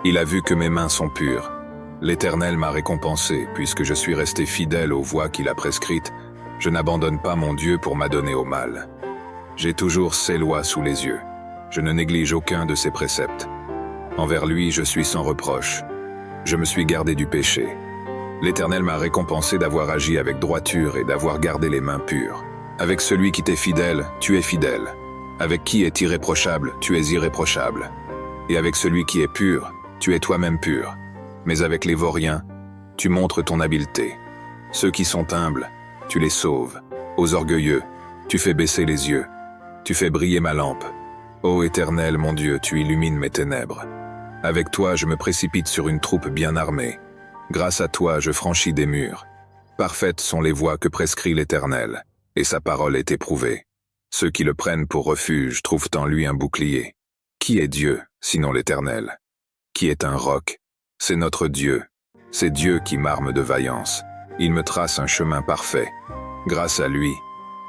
Il a vu que mes mains sont pures. L'Éternel m'a récompensé, puisque je suis resté fidèle aux voies qu'il a prescrites. Je n'abandonne pas mon Dieu pour m'adonner au mal. J'ai toujours ses lois sous les yeux. Je ne néglige aucun de ses préceptes. Envers lui, je suis sans reproche. Je me suis gardé du péché. L'Éternel m'a récompensé d'avoir agi avec droiture et d'avoir gardé les mains pures. Avec celui qui t'est fidèle, tu es fidèle. Avec qui est irréprochable, tu es irréprochable. Et avec celui qui est pur, tu es toi-même pur. Mais avec les vauriens, tu montres ton habileté. Ceux qui sont humbles, tu les sauves. Aux orgueilleux, tu fais baisser les yeux. Tu fais briller ma lampe. Ô Éternel, mon Dieu, tu illumines mes ténèbres. Avec toi, je me précipite sur une troupe bien armée. Grâce à toi, je franchis des murs. Parfaites sont les voies que prescrit l'Éternel, et sa parole est éprouvée. Ceux qui le prennent pour refuge trouvent en lui un bouclier. Qui est Dieu, sinon l'Éternel? Qui est un roc? C'est notre Dieu. C'est Dieu qui m'arme de vaillance. Il me trace un chemin parfait. Grâce à lui,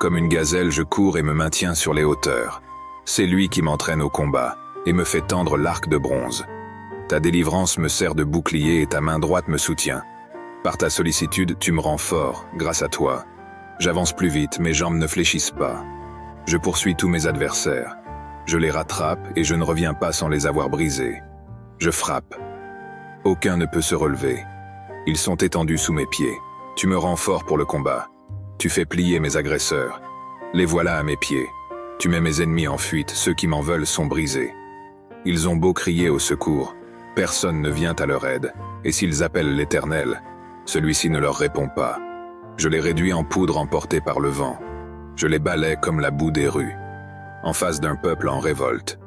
comme une gazelle, je cours et me maintiens sur les hauteurs. C'est lui qui m'entraîne au combat et me fait tendre l'arc de bronze. Ta délivrance me sert de bouclier et ta main droite me soutient. Par ta sollicitude, tu me rends fort, grâce à toi. J'avance plus vite, mes jambes ne fléchissent pas. Je poursuis tous mes adversaires. Je les rattrape et je ne reviens pas sans les avoir brisés. Je frappe. Aucun ne peut se relever. Ils sont étendus sous mes pieds. Tu me rends fort pour le combat. Tu fais plier mes agresseurs. Les voilà à mes pieds. Tu mets mes ennemis en fuite, ceux qui m'en veulent sont brisés. Ils ont beau crier au secours, personne ne vient à leur aide, et s'ils appellent l'Éternel, celui-ci ne leur répond pas. Je les réduis en poudre emportée par le vent. Je les balaie comme la boue des rues. En face d'un peuple en révolte,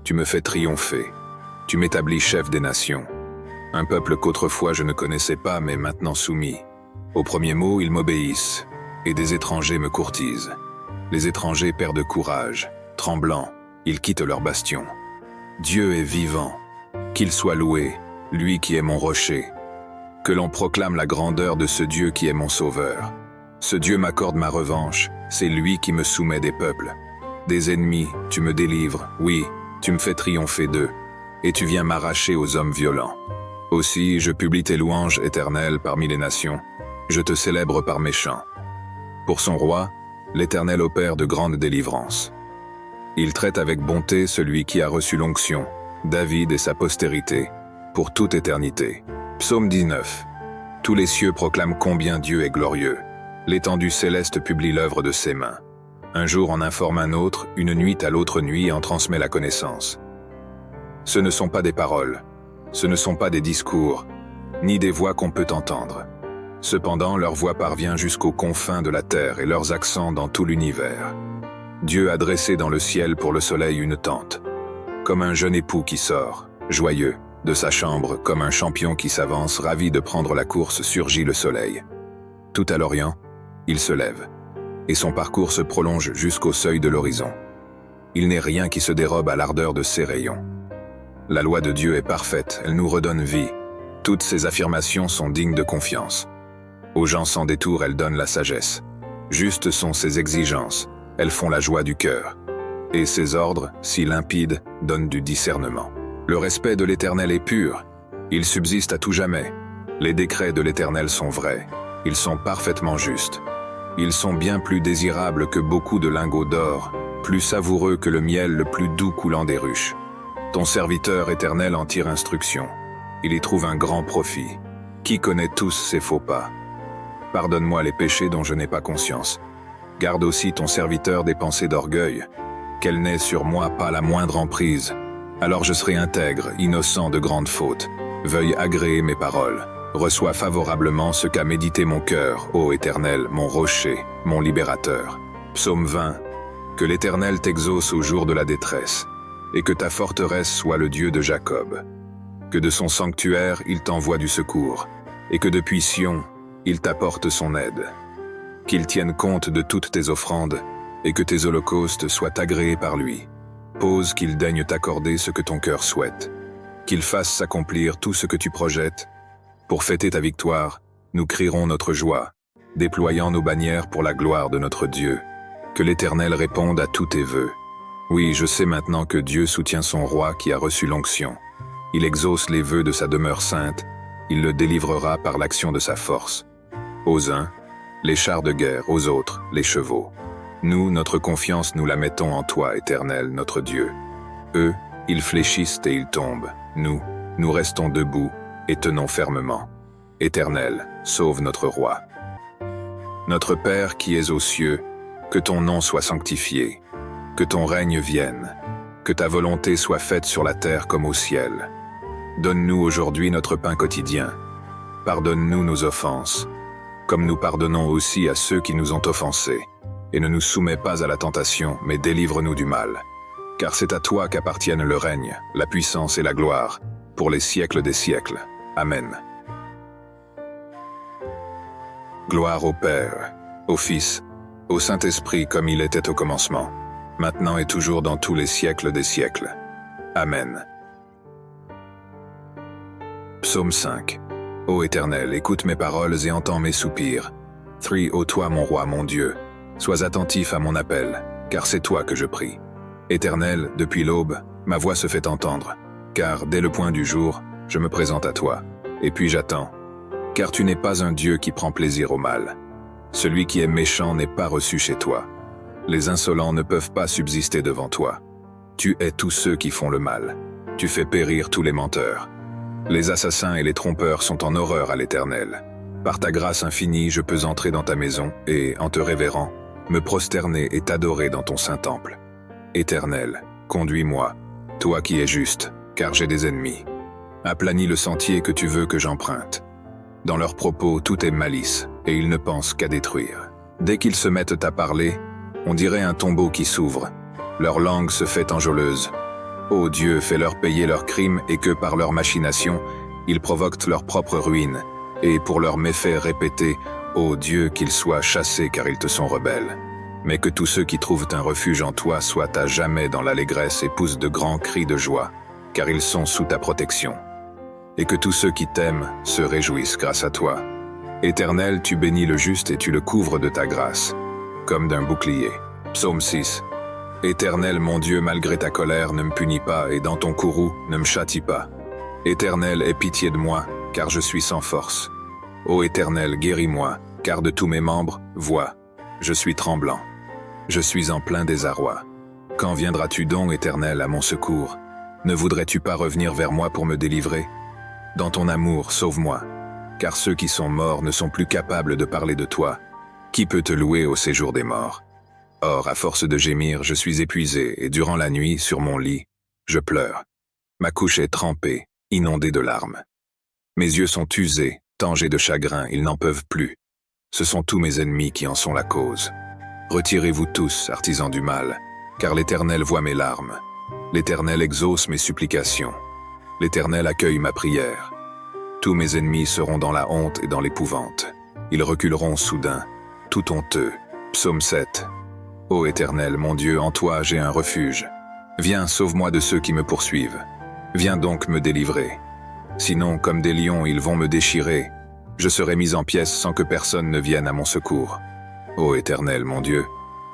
tu me fais triompher. Tu m'établis chef des nations. Un peuple qu'autrefois je ne connaissais pas, mais maintenant soumis. Au premier mot, ils m'obéissent, et des étrangers me courtisent. Les étrangers perdent courage. Tremblants, ils quittent leur bastion. Dieu est vivant. Qu'il soit loué, lui qui est mon rocher. Que l'on proclame la grandeur de ce Dieu qui est mon sauveur. Ce Dieu m'accorde ma revanche, c'est lui qui me soumet des peuples. Des ennemis, tu me délivres, oui, tu me fais triompher d'eux, et tu viens m'arracher aux hommes violents. Aussi, je publie tes louanges éternelles parmi les nations. Je te célèbre par mes chants. Pour son roi, l'Éternel opère de grandes délivrances. Il traite avec bonté celui qui a reçu l'onction, David et sa postérité, pour toute éternité. Psaume 19. Tous les cieux proclament combien Dieu est glorieux. L'étendue céleste publie l'œuvre de ses mains. Un jour en informe un autre, une nuit à l'autre nuit en transmet la connaissance. Ce ne sont pas des paroles, ce ne sont pas des discours, ni des voix qu'on peut entendre. Cependant, leur voix parvient jusqu'aux confins de la terre et leurs accents dans tout l'univers. Dieu a dressé dans le ciel pour le soleil une tente, comme un jeune époux qui sort, joyeux, de sa chambre, comme un champion qui s'avance, ravi de prendre la course, surgit le soleil. Tout à l'Orient, il se lève, et son parcours se prolonge jusqu'au seuil de l'horizon. Il n'est rien qui se dérobe à l'ardeur de ses rayons. La loi de Dieu est parfaite, elle nous redonne vie. Toutes ses affirmations sont dignes de confiance. Aux gens sans détour, elles donnent la sagesse. Justes sont ses exigences, elles font la joie du cœur. Et ses ordres, si limpides, donnent du discernement. Le respect de l'Éternel est pur, il subsiste à tout jamais. Les décrets de l'Éternel sont vrais, ils sont parfaitement justes. Ils sont bien plus désirables que beaucoup de lingots d'or, plus savoureux que le miel le plus doux coulant des ruches. Ton serviteur Éternel en tire instruction, il y trouve un grand profit. Qui connaît tous ses faux pas? Pardonne-moi les péchés dont je n'ai pas conscience. Garde aussi ton serviteur des pensées d'orgueil, qu'elle n'ait sur moi pas la moindre emprise. Alors je serai intègre, innocent de grandes fautes. Veuille agréer mes paroles. Reçois favorablement ce qu'a médité mon cœur, ô Éternel, mon rocher, mon libérateur. Psaume 20. Que l'Éternel t'exauce au jour de la détresse, et que ta forteresse soit le Dieu de Jacob. Que de son sanctuaire il t'envoie du secours, et que depuis Sion, il t'apporte son aide. Qu'il tienne compte de toutes tes offrandes, et que tes holocaustes soient agréés par lui. Pose qu'il daigne t'accorder ce que ton cœur souhaite. Qu'il fasse s'accomplir tout ce que tu projettes. Pour fêter ta victoire, nous crierons notre joie, déployant nos bannières pour la gloire de notre Dieu. Que l'Éternel réponde à tous tes vœux. Oui, je sais maintenant que Dieu soutient son roi qui a reçu l'onction. Il exauce les vœux de sa demeure sainte, il le délivrera par l'action de sa force. Aux uns, les chars de guerre, aux autres, les chevaux. Nous, notre confiance, nous la mettons en toi, Éternel, notre Dieu. Eux, ils fléchissent et ils tombent. Nous restons debout et tenons fermement. Éternel, sauve notre roi. Notre Père qui es aux cieux, Que ton nom soit sanctifié, que ton règne vienne, que ta volonté soit faite sur la terre comme au ciel. Donne-nous aujourd'hui notre pain quotidien. Pardonne-nous nos offenses, comme nous pardonnons aussi à ceux qui nous ont offensés. Et ne nous soumets pas à la tentation, mais délivre-nous du mal. Car c'est à toi qu'appartiennent le règne, la puissance et la gloire, pour les siècles des siècles. Amen. Gloire au Père, au Fils, au Saint-Esprit comme il était au commencement, maintenant et toujours dans tous les siècles des siècles. Amen. Psaume 5. Ô Éternel, écoute mes paroles et entends mes soupirs. 3. Ô toi mon roi, mon Dieu, sois attentif à mon appel, car c'est toi que je prie. Éternel, depuis l'aube, ma voix se fait entendre, car dès le point du jour, je me présente à toi, et puis j'attends. Car tu n'es pas un Dieu qui prend plaisir au mal. Celui qui est méchant n'est pas reçu chez toi. Les insolents ne peuvent pas subsister devant toi. Tu hais tous ceux qui font le mal. Tu fais périr tous les menteurs. Les assassins et les trompeurs sont en horreur à l'Éternel. Par ta grâce infinie, je peux entrer dans ta maison et, en te révérant, me prosterner et t'adorer dans ton saint temple. Éternel, conduis-moi, toi qui es juste, car j'ai des ennemis. Aplanis le sentier que tu veux que j'emprunte. Dans leurs propos, tout est malice, et ils ne pensent qu'à détruire. Dès qu'ils se mettent à parler, on dirait un tombeau qui s'ouvre. Leur langue se fait enjôleuse. Ô Dieu, fais-leur payer leurs crimes et que par leurs machinations, ils provoquent leur propre ruine. Et pour leurs méfaits répétés, ô Dieu, qu'ils soient chassés car ils te sont rebelles. Mais que tous ceux qui trouvent un refuge en toi soient à jamais dans l'allégresse et poussent de grands cris de joie, car ils sont sous ta protection. Et que tous ceux qui t'aiment se réjouissent grâce à toi. Éternel, tu bénis le juste et tu le couvres de ta grâce, comme d'un bouclier. Psaume 6. Éternel, mon Dieu, malgré ta colère, ne me punis pas, et dans ton courroux, ne me châtie pas. Éternel, aie pitié de moi, car je suis sans force. Ô Éternel, guéris-moi, car de tous mes membres, vois, je suis tremblant. Je suis en plein désarroi. Quand viendras-tu donc, Éternel, à mon secours? Ne voudrais-tu pas revenir vers moi pour me délivrer? Dans ton amour, sauve-moi, car ceux qui sont morts ne sont plus capables de parler de toi. Qui peut te louer au séjour des morts? Or, à force de gémir, je suis épuisé, et durant la nuit, sur mon lit, je pleure. Ma couche est trempée, inondée de larmes. Mes yeux sont usés, tangés de chagrin, ils n'en peuvent plus. Ce sont tous mes ennemis qui en sont la cause. Retirez-vous tous, artisans du mal, car l'Éternel voit mes larmes. L'Éternel exauce mes supplications. L'Éternel accueille ma prière. Tous mes ennemis seront dans la honte et dans l'épouvante. Ils reculeront soudain, tout honteux. Psaume 7. Ô Éternel, mon Dieu, en toi j'ai un refuge. Viens, sauve-moi de ceux qui me poursuivent. Viens donc me délivrer. Sinon, comme des lions, ils vont me déchirer. Je serai mis en pièces sans que personne ne vienne à mon secours. Ô Éternel, mon Dieu,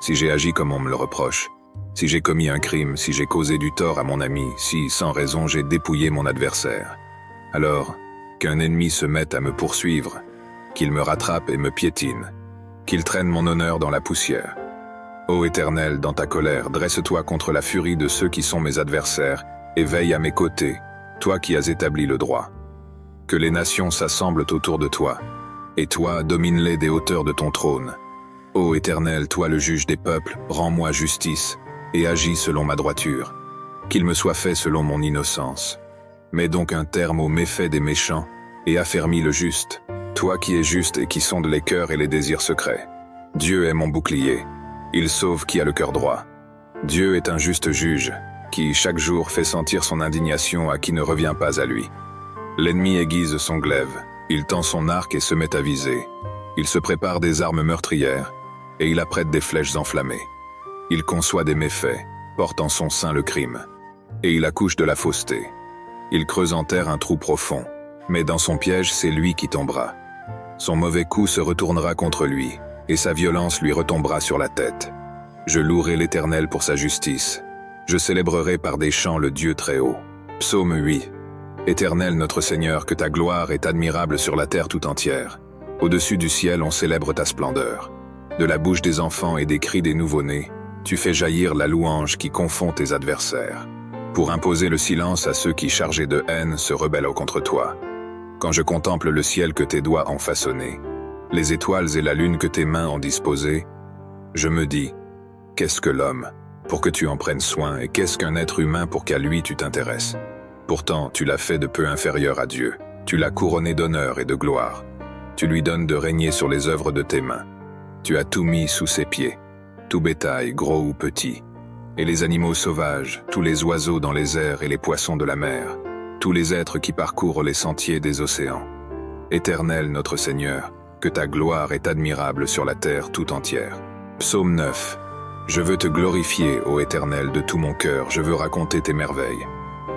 si j'ai agi comme on me le reproche, si j'ai commis un crime, si j'ai causé du tort à mon ami, si, sans raison, j'ai dépouillé mon adversaire, alors, qu'un ennemi se mette à me poursuivre, qu'il me rattrape et me piétine, qu'il traîne mon honneur dans la poussière. Ô Éternel, dans ta colère, dresse-toi contre la furie de ceux qui sont mes adversaires, et veille à mes côtés, toi qui as établi le droit. Que les nations s'assemblent autour de toi, et toi, domine-les des hauteurs de ton trône. Ô Éternel, toi le juge des peuples, rends-moi justice, et agis selon ma droiture. Qu'il me soit fait selon mon innocence. Mets donc un terme aux méfaits des méchants, et affermis le juste, toi qui es juste et qui sondes les cœurs et les désirs secrets. Dieu est mon bouclier, il sauve qui a le cœur droit. Dieu est un juste juge, qui chaque jour fait sentir son indignation à qui ne revient pas à lui. L'ennemi aiguise son glaive, il tend son arc et se met à viser. Il se prépare des armes meurtrières, et il apprête des flèches enflammées. Il conçoit des méfaits, porte en son sein le crime, et il accouche de la fausseté. Il creuse en terre un trou profond, mais dans son piège c'est lui qui tombera. Son mauvais coup se retournera contre lui, et sa violence lui retombera sur la tête. Je louerai l'Éternel pour sa justice. Je célébrerai par des chants le Dieu très haut. Psaume 8. Éternel notre Seigneur, que ta gloire est admirable sur la terre tout entière. Au-dessus du ciel, on célèbre ta splendeur. De la bouche des enfants et des cris des nouveau-nés, tu fais jaillir la louange qui confond tes adversaires, pour imposer le silence à ceux qui, chargés de haine, se rebellent contre toi. Quand je contemple le ciel que tes doigts ont façonné, les étoiles et la lune que tes mains ont disposées, Je me dis, qu'est-ce que l'homme pour que tu en prennes soin, et qu'est-ce qu'un être humain pour qu'à lui tu t'intéresses? Pourtant, tu l'as fait de peu inférieur à Dieu. Tu l'as couronné d'honneur et de gloire. Tu lui donnes de régner sur les œuvres de tes mains. Tu as tout mis sous ses pieds, tout bétail, gros ou petit, et les animaux sauvages, tous les oiseaux dans les airs et les poissons de la mer, tous les êtres qui parcourent les sentiers des océans. Éternel notre Seigneur, que ta gloire est admirable sur la terre tout entière. Psaume 9. Je veux te glorifier, ô Éternel, de tout mon cœur, je veux raconter tes merveilles.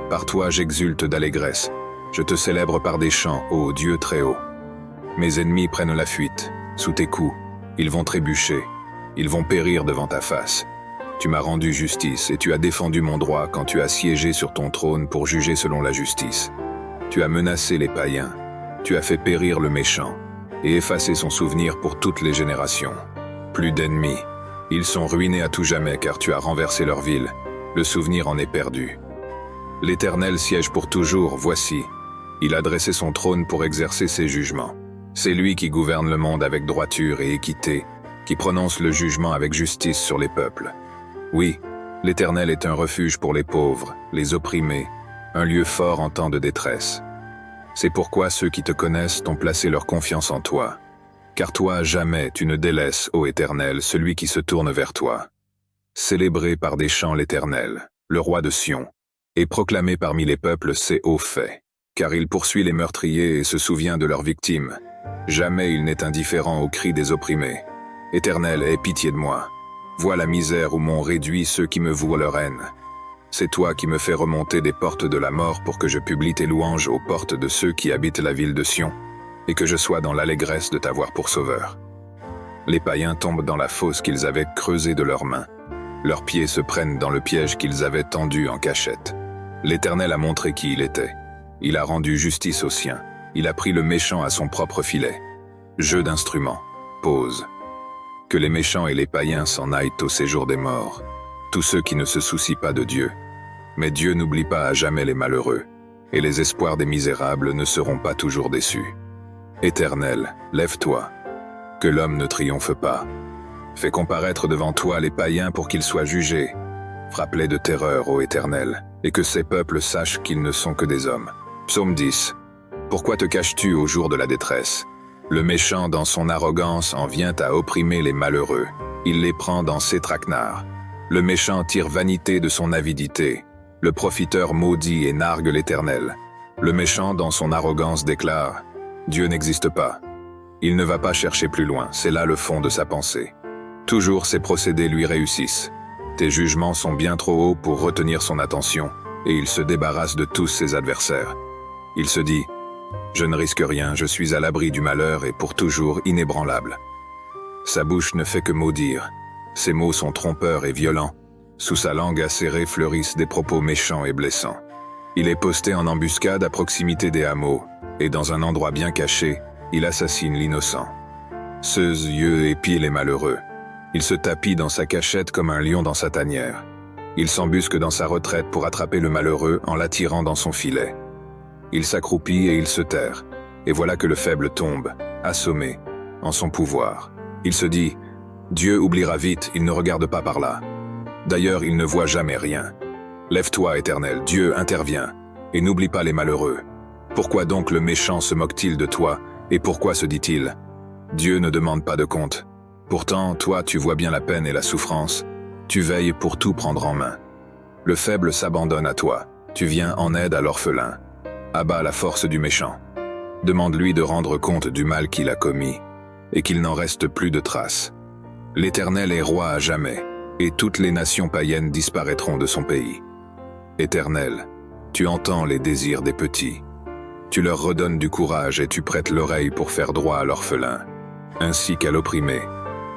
Par toi j'exulte d'allégresse, je te célèbre par des chants, ô Dieu très haut. Mes ennemis prennent la fuite, sous tes coups, ils vont trébucher, ils vont périr devant ta face. Tu m'as rendu justice et tu as défendu mon droit quand tu as siégé sur ton trône pour juger selon la justice. Tu as menacé les païens, tu as fait périr le méchant et effacé son souvenir pour toutes les générations. Plus d'ennemis, ils sont ruinés à tout jamais car tu as renversé leur ville, le souvenir en est perdu. L'Éternel siège pour toujours, voici, il a dressé son trône pour exercer ses jugements. C'est lui qui gouverne le monde avec droiture et équité, qui prononce le jugement avec justice sur les peuples. Oui, l'Éternel est un refuge pour les pauvres, les opprimés, un lieu fort en temps de détresse. C'est pourquoi ceux qui te connaissent ont placé leur confiance en toi. Car toi, jamais tu ne délaisses, ô Éternel, celui qui se tourne vers toi. Célébré par des chants l'Éternel, le roi de Sion, et proclamé parmi les peuples ses hauts faits. Car il poursuit les meurtriers et se souvient de leurs victimes. Jamais il n'est indifférent aux cris des opprimés. Éternel, aie pitié de moi. Vois la misère où m'ont réduit ceux qui me vouent leur haine. C'est toi qui me fais remonter des portes de la mort pour que je publie tes louanges aux portes de ceux qui habitent la ville de Sion, et que je sois dans l'allégresse de t'avoir pour sauveur. Les païens tombent dans la fosse qu'ils avaient creusée de leurs mains. Leurs pieds se prennent dans le piège qu'ils avaient tendu en cachette. L'Éternel a montré qui il était. Il a rendu justice aux siens. Il a pris le méchant à son propre filet. Jeu d'instruments. Pause. Que les méchants et les païens s'en aillent au séjour des morts. Tous ceux qui ne se soucient pas de Dieu. Mais Dieu n'oublie pas à jamais les malheureux, et les espoirs des misérables ne seront pas toujours déçus. Éternel, lève-toi. Que l'homme ne triomphe pas. Fais comparaître devant toi les païens pour qu'ils soient jugés. Frappe-les de terreur, ô Éternel, et que ces peuples sachent qu'ils ne sont que des hommes. Psaume 10. Pourquoi te caches-tu au jour de la détresse? Le méchant dans son arrogance en vient à opprimer les malheureux. Il les prend dans ses traquenards. Le méchant tire vanité de son avidité. Le profiteur maudit et nargue l'Éternel. Le méchant dans son arrogance déclare « Dieu n'existe pas ». Il ne va pas chercher plus loin, c'est là le fond de sa pensée. Toujours ses procédés lui réussissent. Tes jugements sont bien trop hauts pour retenir son attention, et il se débarrasse de tous ses adversaires. Il se dit « Je ne risque rien, je suis à l'abri du malheur et pour toujours inébranlable ». Sa bouche ne fait que maudire. Ses mots sont trompeurs et violents. Sous sa langue acérée fleurissent des propos méchants et blessants. Il est posté en embuscade à proximité des hameaux, et dans un endroit bien caché, il assassine l'innocent. Ses yeux épient les malheureux. Il se tapit dans sa cachette comme un lion dans sa tanière. Il s'embusque dans sa retraite pour attraper le malheureux en l'attirant dans son filet. Il s'accroupit et il se terre, et voilà que le faible tombe, assommé, en son pouvoir. Il se dit « Dieu oubliera vite, il ne regarde pas par là. D'ailleurs, il ne voit jamais rien. Lève-toi, Éternel, Dieu intervient, et n'oublie pas les malheureux. Pourquoi donc le méchant se moque-t-il de toi, et pourquoi se dit-il « Dieu ne demande pas de compte ». Pourtant, toi, tu vois bien la peine et la souffrance. Tu veilles pour tout prendre en main. Le faible s'abandonne à toi. Tu viens en aide à l'orphelin. Abat la force du méchant. Demande-lui de rendre compte du mal qu'il a commis, et qu'il n'en reste plus de traces. L'Éternel est roi à jamais, et toutes les nations païennes disparaîtront de son pays. Éternel, tu entends les désirs des petits. Tu leur redonnes du courage et tu prêtes l'oreille pour faire droit à l'orphelin, ainsi qu'à l'opprimé,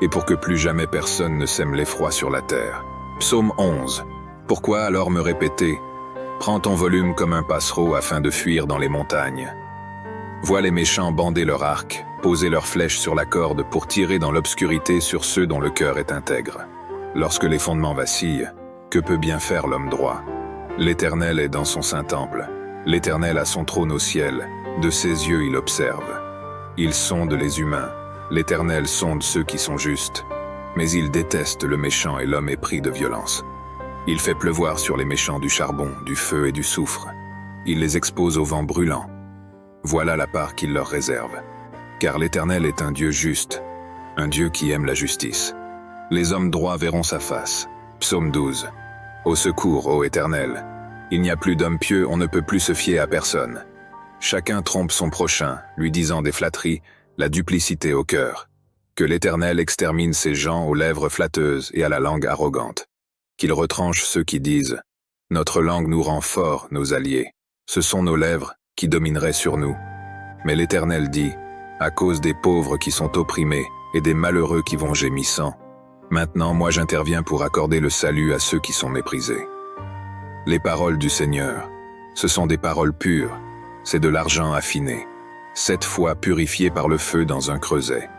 et pour que plus jamais personne ne sème l'effroi sur la terre. Psaume 11. Pourquoi alors me répéter « Prends ton volume comme un passereau afin de fuir dans les montagnes ». Vois les méchants bander leur arc, poser leurs flèches sur la corde pour tirer dans l'obscurité sur ceux dont le cœur est intègre. Lorsque les fondements vacillent, que peut bien faire l'homme droit? L'Éternel est dans son saint temple. L'Éternel a son trône au ciel. De ses yeux il observe. Il sonde les humains. L'Éternel sonde ceux qui sont justes. mais il déteste le méchant et l'homme épris de violence. Il fait pleuvoir sur les méchants du charbon, du feu et du soufre. Il les expose au vent brûlant. Voilà la part qu'il leur réserve. Car l'Éternel est un Dieu juste, un Dieu qui aime la justice. Les hommes droits verront sa face. Psaume 12. Au secours, ô Éternel. Il n'y a plus d'hommes pieux, on ne peut plus se fier à personne. Chacun trompe son prochain, lui disant des flatteries, la duplicité au cœur. Que l'Éternel extermine ces gens aux lèvres flatteuses et à la langue arrogante. Qu'il retranche ceux qui disent « Notre langue nous rend forts, nos alliés. Ce sont nos lèvres qui domineraient sur nous. » Mais l'Éternel dit « À cause des pauvres qui sont opprimés et des malheureux qui vont gémissant, maintenant moi j'interviens pour accorder le salut à ceux qui sont méprisés. » Les paroles du Seigneur, ce sont des paroles pures, c'est de l'argent affiné, 7 fois purifié par le feu dans un creuset.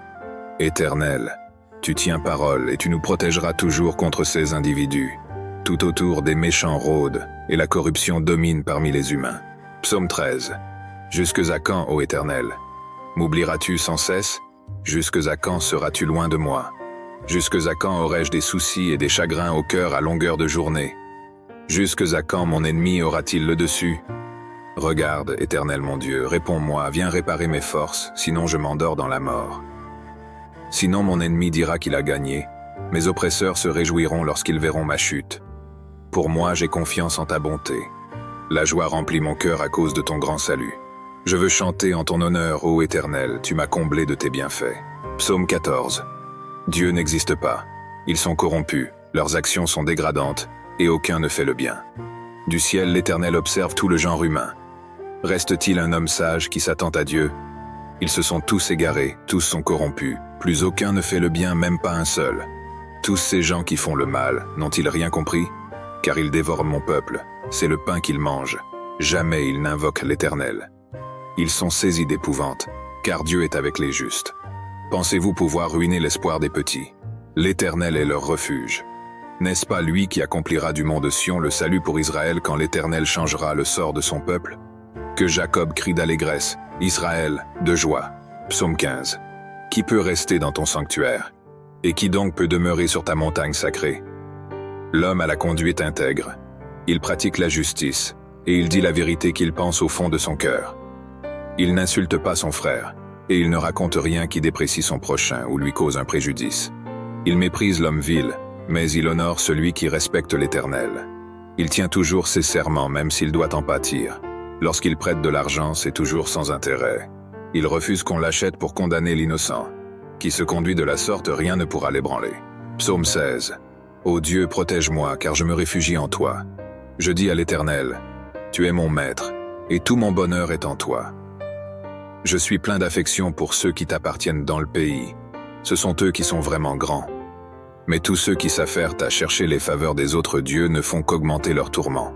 Éternel, tu tiens parole et tu nous protégeras toujours contre ces individus. Tout autour des méchants rôdent et la corruption domine parmi les humains. Psaume 13. Jusques à quand, ô Éternel? M'oublieras-tu sans cesse? Jusques à quand seras-tu loin de moi? Jusques à quand aurai-je des soucis et des chagrins au cœur à longueur de journée? Jusques à quand mon ennemi aura-t-il le dessus? Regarde, Éternel mon Dieu, réponds-moi, viens réparer mes forces, sinon je m'endors dans la mort. Sinon mon ennemi dira qu'il a gagné, mes oppresseurs se réjouiront lorsqu'ils verront ma chute. Pour moi, j'ai confiance en ta bonté. La joie remplit mon cœur à cause de ton grand salut. Je veux chanter en ton honneur, ô Éternel, tu m'as comblé de tes bienfaits. Psaume 14. Dieu n'existe pas. Ils sont corrompus, leurs actions sont dégradantes, et aucun ne fait le bien. Du ciel, l'Éternel observe tout le genre humain. Reste-t-il un homme sage qui s'attend à Dieu? Ils se sont tous égarés, tous sont corrompus. Plus aucun ne fait le bien, même pas un seul. Tous ces gens qui font le mal, n'ont-ils rien compris? Car ils dévorent mon peuple, c'est le pain qu'ils mangent. Jamais ils n'invoquent l'Éternel. Ils sont saisis d'épouvante, car Dieu est avec les justes. Pensez-vous pouvoir ruiner l'espoir des petits? L'Éternel est leur refuge. N'est-ce pas lui qui accomplira du mont de Sion le salut pour Israël quand l'Éternel changera le sort de son peuple? Que Jacob crie d'allégresse, Israël de joie. Psaume 15. Qui peut rester dans ton sanctuaire? Et qui donc peut demeurer sur ta montagne sacrée? L'homme a la conduite intègre. Il pratique la justice, et il dit la vérité qu'il pense au fond de son cœur. Il n'insulte pas son frère, et il ne raconte rien qui déprécie son prochain ou lui cause un préjudice. Il méprise l'homme vil, mais il honore celui qui respecte l'Éternel. Il tient toujours ses serments même s'il doit en pâtir. Lorsqu'il prête de l'argent, c'est toujours sans intérêt. Il refuse qu'on l'achète pour condamner l'innocent. Qui se conduit de la sorte, rien ne pourra l'ébranler. Psaume 16. Ô Dieu, protège-moi, car je me réfugie en toi. Je dis à l'Éternel, tu es mon maître, et tout mon bonheur est en toi. Je suis plein d'affection pour ceux qui t'appartiennent dans le pays. Ce sont eux qui sont vraiment grands. Mais tous ceux qui s'affairent à chercher les faveurs des autres dieux ne font qu'augmenter leurs tourments.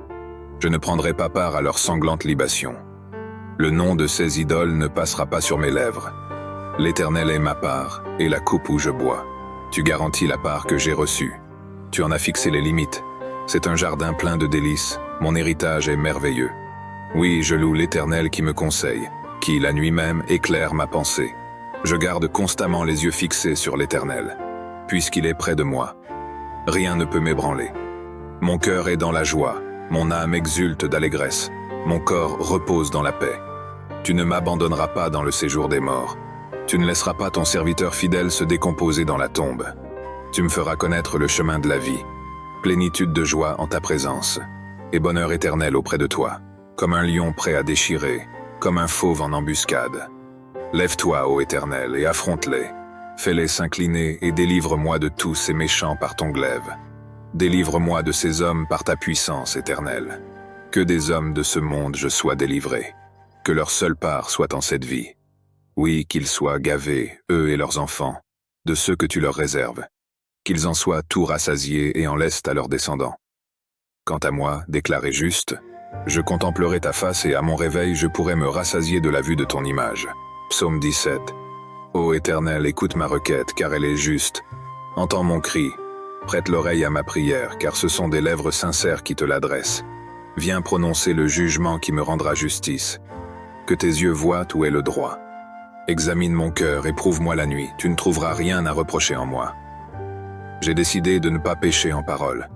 Je ne prendrai pas part à leurs sanglantes libations. Le nom de ces idoles ne passera pas sur mes lèvres. L'Éternel est ma part, et la coupe où je bois. Tu garantis la part que j'ai reçue. Tu en as fixé les limites. C'est un jardin plein de délices. Mon héritage est merveilleux. Oui, je loue l'Éternel qui me conseille, qui, la nuit même, éclaire ma pensée. Je garde constamment les yeux fixés sur l'Éternel, puisqu'il est près de moi. Rien ne peut m'ébranler. Mon cœur est dans la joie, mon âme exulte d'allégresse, mon corps repose dans la paix. Tu ne m'abandonneras pas dans le séjour des morts. Tu ne laisseras pas ton serviteur fidèle se décomposer dans la tombe. Tu me feras connaître le chemin de la vie, plénitude de joie en ta présence, et bonheur éternel auprès de toi, comme un lion prêt à déchirer, comme un fauve en embuscade. Lève-toi, ô Éternel, et affronte-les. Fais-les s'incliner et délivre-moi de tous ces méchants par ton glaive. Délivre-moi de ces hommes par ta puissance éternelle. Que des hommes de ce monde je sois délivré. Que leur seule part soit en cette vie. Oui, qu'ils soient gavés, eux et leurs enfants, de ceux que tu leur réserves. Qu'ils en soient tout rassasiés et en laissent à leurs descendants. Quant à moi, déclaré juste, je contemplerai ta face et à mon réveil je pourrai me rassasier de la vue de ton image. Psaume 17. Ô Éternel, écoute ma requête, car elle est juste. Entends mon cri. Prête l'oreille à ma prière, car ce sont des lèvres sincères qui te l'adressent. Viens prononcer le jugement qui me rendra justice. Que tes yeux voient où est le droit. Examine mon cœur et prouve-moi la nuit, tu ne trouveras rien à reprocher en moi. J'ai décidé de ne pas pécher en parole.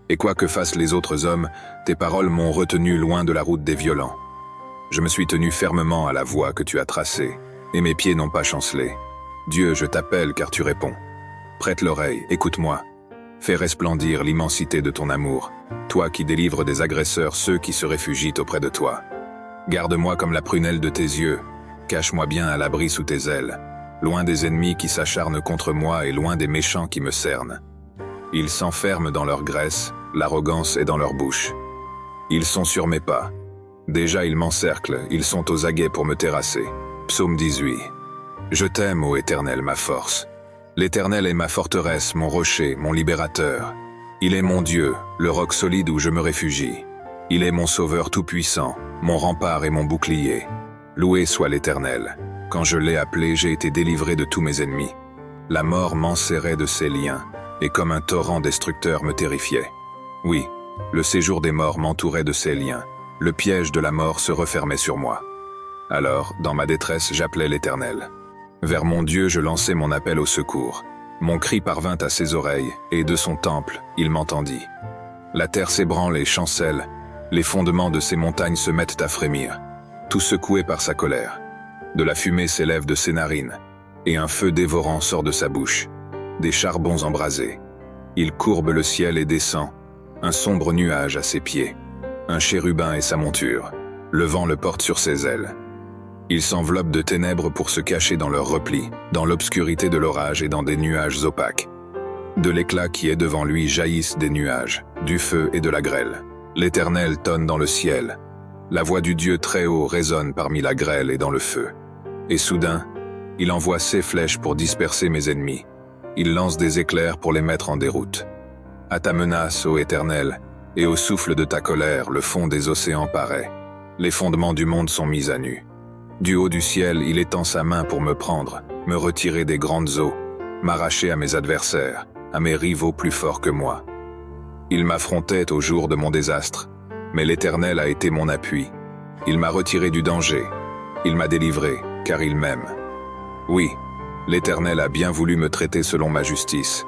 Et quoi que fassent les autres hommes, tes paroles m'ont retenu loin de la route des violents. Je me suis tenu fermement à la voie que tu as tracée, et mes pieds n'ont pas chancelé. Dieu, je t'appelle car tu réponds. Prête l'oreille, écoute-moi. Fais resplendir l'immensité de ton amour, toi qui délivres des agresseurs ceux qui se réfugient auprès de toi. Garde-moi comme la prunelle de tes yeux, cache-moi bien à l'abri sous tes ailes, loin des ennemis qui s'acharnent contre moi et loin des méchants qui me cernent. Ils s'enferment dans leur graisse, l'arrogance est dans leur bouche. Ils sont sur mes pas. Déjà ils m'encerclent, ils sont aux aguets pour me terrasser. Psaume 18. Je t'aime, ô Éternel, ma force. L'Éternel est ma forteresse, mon rocher, mon libérateur. Il est mon Dieu, le roc solide où je me réfugie. Il est mon sauveur tout-puissant, mon rempart et mon bouclier. Loué soit l'Éternel. Quand je l'ai appelé, j'ai été délivré de tous mes ennemis. La mort m'enserrait de ses liens, et comme un torrent destructeur me terrifiait. Oui, le séjour des morts m'entourait de ses liens. Le piège de la mort se refermait sur moi. Alors, dans ma détresse, j'appelais l'Éternel. Vers mon Dieu, je lançai mon appel au secours. Mon cri parvint à ses oreilles, et de son temple, il m'entendit. La terre s'ébranle et chancelle, les fondements de ses montagnes se mettent à frémir, tout secoué par sa colère. De la fumée s'élève de ses narines, et un feu dévorant sort de sa bouche, des charbons embrasés. Il courbe le ciel et descend, un sombre nuage à ses pieds, un chérubin et sa monture, le vent le porte sur ses ailes. Ils s'enveloppent de ténèbres pour se cacher dans leur repli, dans l'obscurité de l'orage et dans des nuages opaques. De l'éclat qui est devant lui jaillissent des nuages, du feu et de la grêle. L'Éternel tonne dans le ciel. La voix du Dieu très haut résonne parmi la grêle et dans le feu. Et soudain, il envoie ses flèches pour disperser mes ennemis. Il lance des éclairs pour les mettre en déroute. À ta menace, ô Éternel, et au souffle de ta colère, le fond des océans paraît. Les fondements du monde sont mis à nu. Du haut du ciel, il étend sa main pour me prendre, me retirer des grandes eaux, m'arracher à mes adversaires, à mes rivaux plus forts que moi. Il m'affrontait au jour de mon désastre, mais l'Éternel a été mon appui. Il m'a retiré du danger. Il m'a délivré, car il m'aime. Oui, l'Éternel a bien voulu me traiter selon ma justice.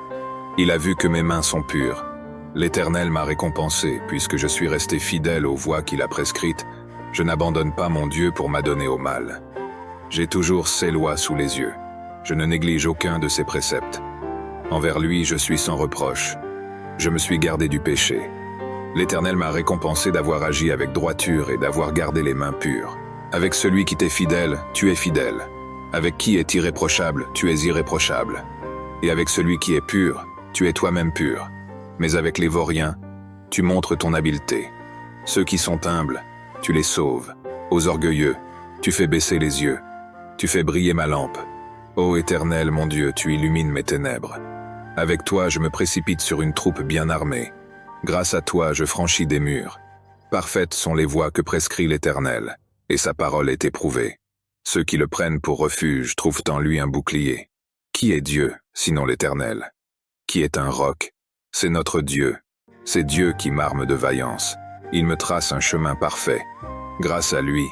Il a vu que mes mains sont pures. L'Éternel m'a récompensé, puisque je suis resté fidèle aux voies qu'il a prescrites. Je n'abandonne pas mon Dieu pour m'adonner au mal. J'ai toujours ses lois sous les yeux. Je ne néglige aucun de ses préceptes. Envers lui, je suis sans reproche. Je me suis gardé du péché. L'Éternel m'a récompensé d'avoir agi avec droiture et d'avoir gardé les mains pures. Avec celui qui t'est fidèle, tu es fidèle. Avec qui est irréprochable, tu es irréprochable. Et avec celui qui est pur, tu es toi-même pur. Mais avec les vauriens, tu montres ton habileté. Ceux qui sont humbles, tu les sauves. Aux orgueilleux, tu fais baisser les yeux. Tu fais briller ma lampe. Ô Éternel, mon Dieu, tu illumines mes ténèbres. Avec toi, je me précipite sur une troupe bien armée. Grâce à toi, je franchis des murs. Parfaites sont les voies que prescrit l'Éternel, et sa parole est éprouvée. Ceux qui le prennent pour refuge trouvent en lui un bouclier. Qui est Dieu, sinon l'Éternel? Qui est un roc? C'est notre Dieu. C'est Dieu qui m'arme de vaillance. Il me trace un chemin parfait. Grâce à lui,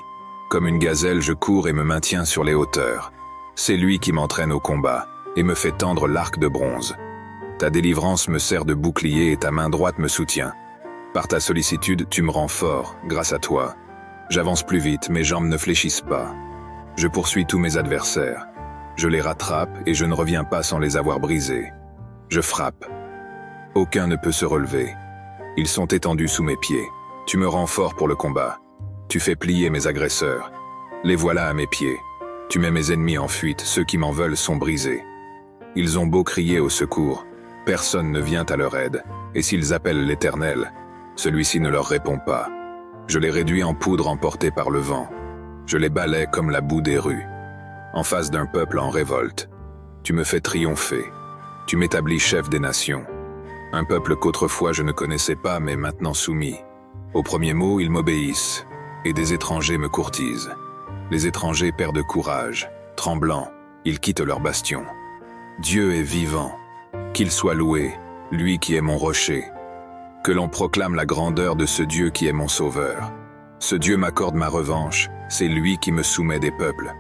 comme une gazelle, je cours et me maintiens sur les hauteurs. C'est lui qui m'entraîne au combat et me fait tendre l'arc de bronze. Ta délivrance me sert de bouclier et ta main droite me soutient. Par ta sollicitude, tu me rends fort, grâce à toi. J'avance plus vite, mes jambes ne fléchissent pas. Je poursuis tous mes adversaires. Je les rattrape et je ne reviens pas sans les avoir brisés. Je frappe. Aucun ne peut se relever. Ils sont étendus sous mes pieds. Tu me rends fort pour le combat. Tu fais plier mes agresseurs. Les voilà à mes pieds. Tu mets mes ennemis en fuite, ceux qui m'en veulent sont brisés. Ils ont beau crier au secours, personne ne vient à leur aide, et s'ils appellent l'Éternel, celui-ci ne leur répond pas. Je les réduis en poudre emportée par le vent. Je les balaie comme la boue des rues. En face d'un peuple en révolte, tu me fais triompher. Tu m'établis chef des nations. Un peuple qu'autrefois je ne connaissais pas, mais maintenant soumis. Au premier mot, ils m'obéissent, et des étrangers me courtisent. Les étrangers perdent courage, tremblants, ils quittent leur bastion. Dieu est vivant, qu'il soit loué, lui qui est mon rocher. Que l'on proclame la grandeur de ce Dieu qui est mon sauveur. Ce Dieu m'accorde ma revanche, c'est lui qui me soumet des peuples.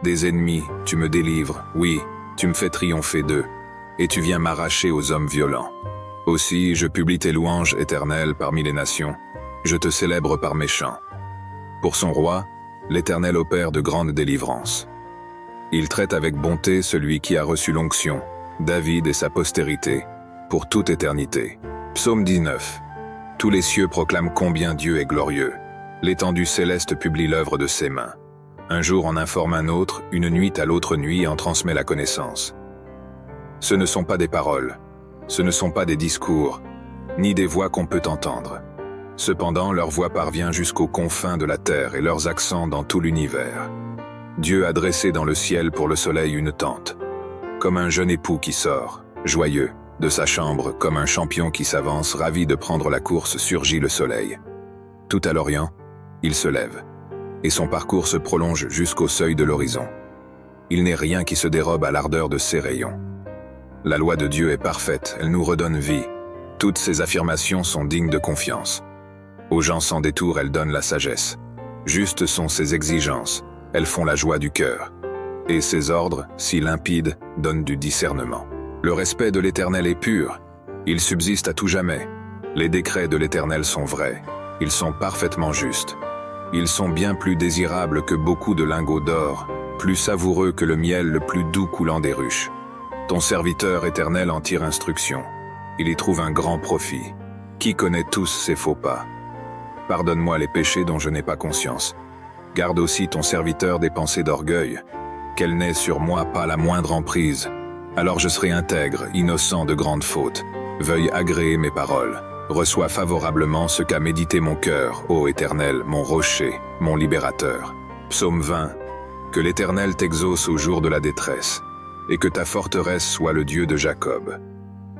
Des ennemis, tu me délivres, oui, tu me fais triompher d'eux. et tu viens m'arracher aux hommes violents. Aussi, je publie tes louanges éternelles parmi les nations, je te célèbre par mes chants. Pour son roi, l'Éternel opère de grandes délivrances. Il traite avec bonté celui qui a reçu l'onction, David et sa postérité, pour toute éternité. Psaume 19. Tous les cieux proclament combien Dieu est glorieux. L'étendue céleste publie l'œuvre de ses mains. Un jour en informe un autre, une nuit à l'autre nuit en transmet la connaissance. Ce ne sont pas des paroles, ce ne sont pas des discours, ni des voix qu'on peut entendre. Cependant, leur voix parvient jusqu'aux confins de la terre et leurs accents dans tout l'univers. Dieu a dressé dans le ciel pour le soleil une tente, comme un jeune époux qui sort, joyeux, de sa chambre, comme un champion qui s'avance, ravi de prendre la course, surgit le soleil. Tout à l'Orient, il se lève, et son parcours se prolonge jusqu'au seuil de l'horizon. Il n'est rien qui se dérobe à l'ardeur de ses rayons. La loi de Dieu est parfaite, elle nous redonne vie. Toutes ses affirmations sont dignes de confiance. Aux gens sans détour, elle donne la sagesse. Justes sont ses exigences, elles font la joie du cœur. Et ses ordres, si limpides, donnent du discernement. Le respect de l'Éternel est pur, il subsiste à tout jamais. Les décrets de l'Éternel sont vrais, ils sont parfaitement justes. Ils sont bien plus désirables que beaucoup de lingots d'or, plus savoureux que le miel le plus doux coulant des ruches. Ton serviteur Éternel en tire instruction. Il y trouve un grand profit. Qui connaît tous ses faux pas? Pardonne-moi les péchés dont je n'ai pas conscience. Garde aussi ton serviteur des pensées d'orgueil. Qu'elle n'ait sur moi pas la moindre emprise. Alors je serai intègre, innocent de grandes fautes. Veuille agréer mes paroles. Reçois favorablement ce qu'a médité mon cœur, ô Éternel, mon rocher, mon libérateur. Psaume 20. Que l'Éternel t'exauce au jour de la détresse, et que ta forteresse soit le Dieu de Jacob.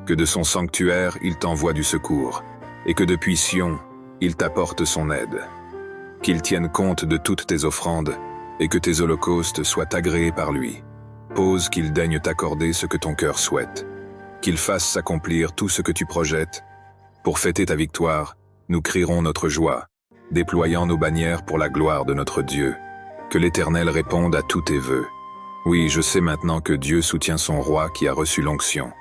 Que de son sanctuaire il t'envoie du secours, et que depuis Sion il t'apporte son aide. Qu'il tienne compte de toutes tes offrandes, et que tes holocaustes soient agréés par lui. Pose qu'il daigne t'accorder ce que ton cœur souhaite. Qu'il fasse s'accomplir tout ce que tu projettes. Pour fêter ta victoire, nous crierons notre joie, déployant nos bannières pour la gloire de notre Dieu. Que l'Éternel réponde à tous tes vœux. Oui, je sais maintenant que Dieu soutient son roi qui a reçu l'onction.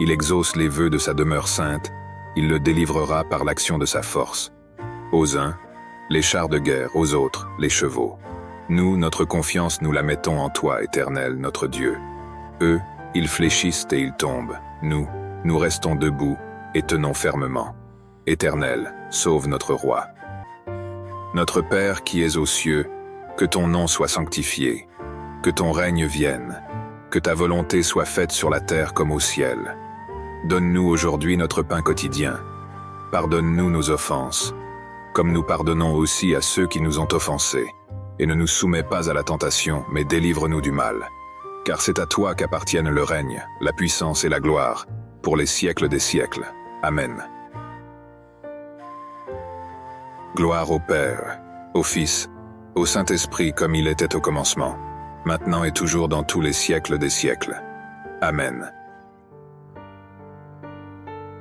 Il exauce les vœux de sa demeure sainte, il le délivrera par l'action de sa force. Aux uns, les chars de guerre, aux autres, les chevaux. Nous, notre confiance, nous la mettons en toi, Éternel, notre Dieu. Eux, ils fléchissent et ils tombent. Nous restons debout et tenons fermement. Éternel, sauve notre roi. Notre Père qui es aux cieux, que ton nom soit sanctifié, que ton règne vienne, que ta volonté soit faite sur la terre comme au ciel. Donne-nous aujourd'hui notre pain quotidien. Pardonne-nous nos offenses, comme nous pardonnons aussi à ceux qui nous ont offensés. Et ne nous soumets pas à la tentation, mais délivre-nous du mal. Car c'est à toi qu'appartiennent le règne, la puissance et la gloire, pour les siècles des siècles. Amen. Gloire au Père, au Fils, au Saint-Esprit comme il était au commencement, maintenant et toujours dans tous les siècles des siècles. Amen.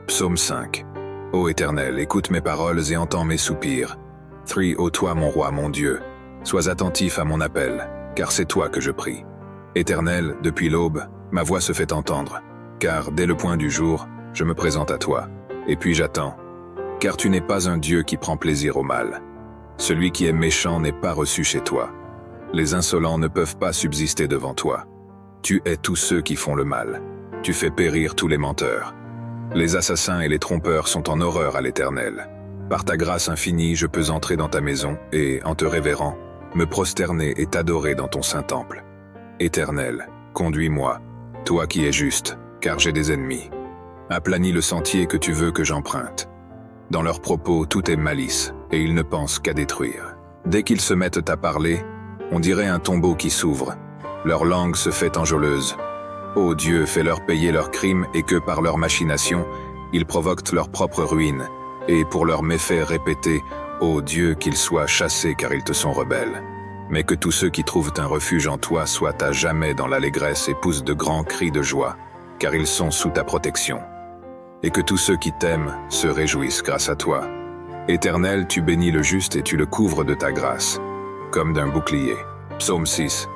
Psaume 5. Ô Éternel, écoute mes paroles et entends mes soupirs. 3. Ô toi mon roi, mon Dieu, sois attentif à mon appel, car c'est toi que je prie. Éternel, depuis l'aube, ma voix se fait entendre, car dès le point du jour, je me présente à toi, et puis j'attends. Car tu n'es pas un Dieu qui prend plaisir au mal. Celui qui est méchant n'est pas reçu chez toi. Les insolents ne peuvent pas subsister devant toi. Tu hais tous ceux qui font le mal. Tu fais périr tous les menteurs. Les assassins et les trompeurs sont en horreur à l'Éternel. Par ta grâce infinie, je peux entrer dans ta maison et, en te révérant, me prosterner et t'adorer dans ton saint temple. Éternel, conduis-moi, toi qui es juste, car j'ai des ennemis. Aplanis le sentier que tu veux que j'emprunte. Dans leurs propos, tout est malice, et ils ne pensent qu'à détruire. Dès qu'ils se mettent à parler, on dirait un tombeau qui s'ouvre. Leur langue se fait enjôleuse. Ô Dieu, fais-leur payer leurs crimes et que par leurs machinations, ils provoquent leur propre ruine. Et pour leurs méfaits répétés, ô Dieu, qu'ils soient chassés car ils te sont rebelles. Mais que tous ceux qui trouvent un refuge en toi soient à jamais dans l'allégresse et poussent de grands cris de joie, car ils sont sous ta protection. Et que tous ceux qui t'aiment se réjouissent grâce à toi. Éternel, tu bénis le juste et tu le couvres de ta grâce, comme d'un bouclier. Psaume 6.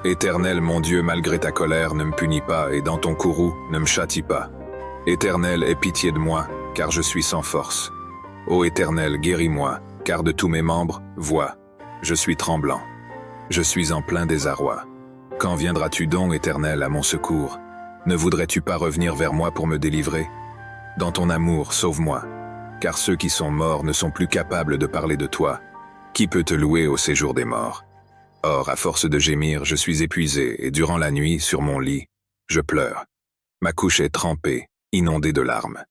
Éternel mon Dieu, malgré ta colère, ne me punis pas, et dans ton courroux, ne me châtie pas. Éternel, aie pitié de moi, car je suis sans force. Ô Éternel, guéris-moi, car de tous mes membres, vois, je suis tremblant. Je suis en plein désarroi. Quand viendras-tu donc, Éternel, à mon secours? Ne voudrais-tu pas revenir vers moi pour me délivrer? Dans ton amour, sauve-moi, car ceux qui sont morts ne sont plus capables de parler de toi. Qui peut te louer au séjour des morts? Or, à force de gémir, je suis épuisé, et durant la nuit, sur mon lit, je pleure. Ma couche est trempée, inondée de larmes.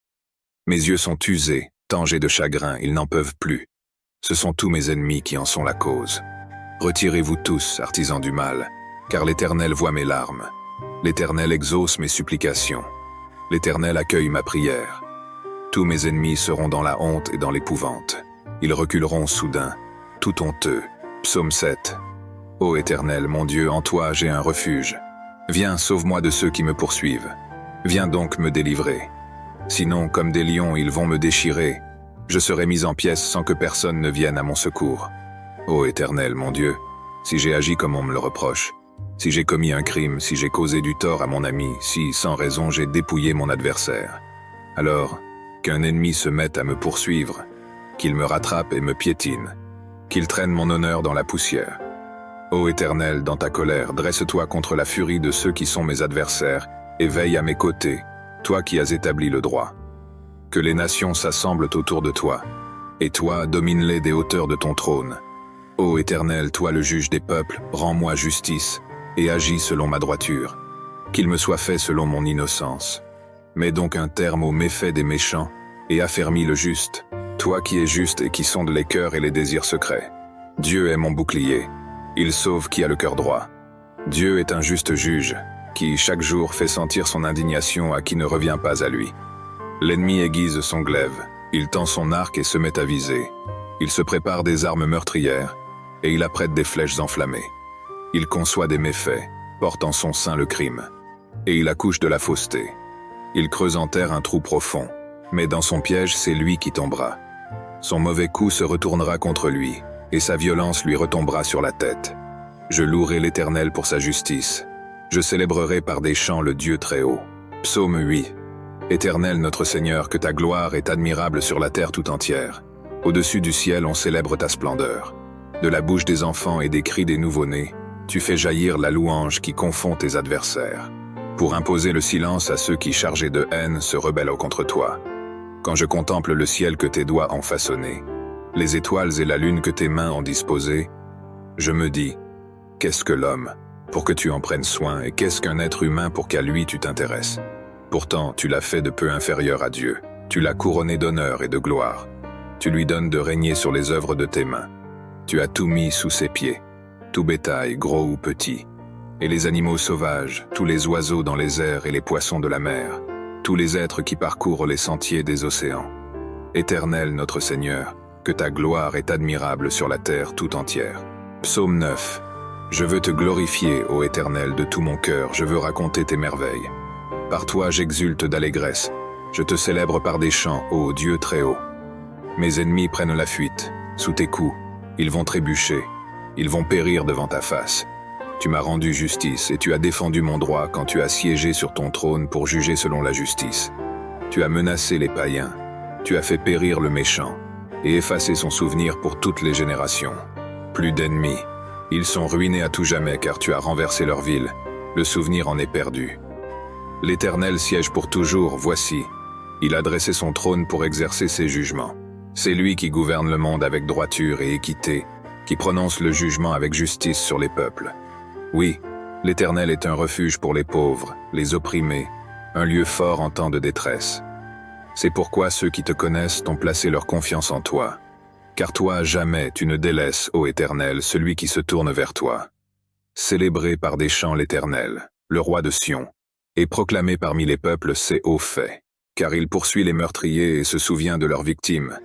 Mes yeux sont usés, tangés de chagrin, ils n'en peuvent plus. Ce sont tous mes ennemis qui en sont la cause. Retirez-vous tous, artisans du mal, car l'Éternel voit mes larmes. L'Éternel exauce mes supplications. L'Éternel accueille ma prière. Tous mes ennemis seront dans la honte et dans l'épouvante. Ils reculeront soudain, tout honteux. Psaume 7. Ô Éternel, mon Dieu, en toi j'ai un refuge. Viens, sauve-moi de ceux qui me poursuivent. Viens donc me délivrer. Sinon, comme des lions, ils vont me déchirer. Je serai mis en pièces sans que personne ne vienne à mon secours. Ô Éternel, mon Dieu, si j'ai agi comme on me le reproche, si j'ai commis un crime, si j'ai causé du tort à mon ami, si, sans raison, j'ai dépouillé mon adversaire, alors, qu'un ennemi se mette à me poursuivre, qu'il me rattrape et me piétine, qu'il traîne mon honneur dans la poussière. Ô Éternel, dans ta colère, dresse-toi contre la furie de ceux qui sont mes adversaires, et veille à mes côtés, toi qui as établi le droit. Que les nations s'assemblent autour de toi, et toi, domine-les des hauteurs de ton trône. Ô Éternel, toi le juge des peuples, rends-moi justice, et agis selon ma droiture. Qu'il me soit fait selon mon innocence. Mets donc un terme aux méfaits des méchants, et affermis le juste, toi qui es juste et qui sondes les cœurs et les désirs secrets. Dieu est mon bouclier, il sauve qui a le cœur droit. Dieu est un juste juge, qui chaque jour fait sentir son indignation à qui ne revient pas à lui. L'ennemi aiguise son glaive, il tend son arc et se met à viser. Il se prépare des armes meurtrières, et il apprête des flèches enflammées. Il conçoit des méfaits, porte en son sein le crime, et il accouche de la fausseté. Il creuse en terre un trou profond, mais dans son piège c'est lui qui tombera. Son mauvais coup se retournera contre lui, et sa violence lui retombera sur la tête. Je louerai l'Éternel pour sa justice. Je célébrerai par des chants le Dieu très haut. Psaume 8. Éternel notre Seigneur, que ta gloire est admirable sur la terre tout entière. Au-dessus du ciel on célèbre ta splendeur. De la bouche des enfants et des cris des nouveau-nés, tu fais jaillir la louange qui confond tes adversaires, pour imposer le silence à ceux qui, chargés de haine, se rebellent contre toi. Quand je contemple le ciel que tes doigts ont façonné, les étoiles et la lune que tes mains ont disposées, je me dis, qu'est-ce que l'homme, pour que tu en prennes soin, et qu'est-ce qu'un être humain pour qu'à lui tu t'intéresses? Pourtant, tu l'as fait de peu inférieur à Dieu, tu l'as couronné d'honneur et de gloire. Tu lui donnes de régner sur les œuvres de tes mains. Tu as tout mis sous ses pieds, tout bétail, gros ou petit, et les animaux sauvages, tous les oiseaux dans les airs et les poissons de la mer, tous les êtres qui parcourent les sentiers des océans. Éternel notre Seigneur, que ta gloire est admirable sur la terre tout entière. Psaume 9. Je veux te glorifier, ô Éternel, de tout mon cœur, je veux raconter tes merveilles. Par toi j'exulte d'allégresse, je te célèbre par des chants, ô Dieu très haut. Mes ennemis prennent la fuite, sous tes coups, ils vont trébucher, ils vont périr devant ta face. Tu m'as rendu justice et tu as défendu mon droit quand tu as siégé sur ton trône pour juger selon la justice. Tu as menacé les païens, tu as fait périr le méchant et effacé son souvenir pour toutes les générations. Plus d'ennemis, ils sont ruinés à tout jamais car tu as renversé leur ville, le souvenir en est perdu. L'Éternel siège pour toujours, voici, il a dressé son trône pour exercer ses jugements. C'est lui qui gouverne le monde avec droiture et équité, qui prononce le jugement avec justice sur les peuples. Oui, l'Éternel est un refuge pour les pauvres, les opprimés, un lieu fort en temps de détresse. C'est pourquoi ceux qui te connaissent ont placé leur confiance en toi. Car toi, jamais tu ne délaisses, ô Éternel, celui qui se tourne vers toi. Célébrez par des chants l'Éternel, le roi de Sion, et proclamez parmi les peuples ses hauts faits. Car il poursuit les meurtriers et se souvient de leurs victimes.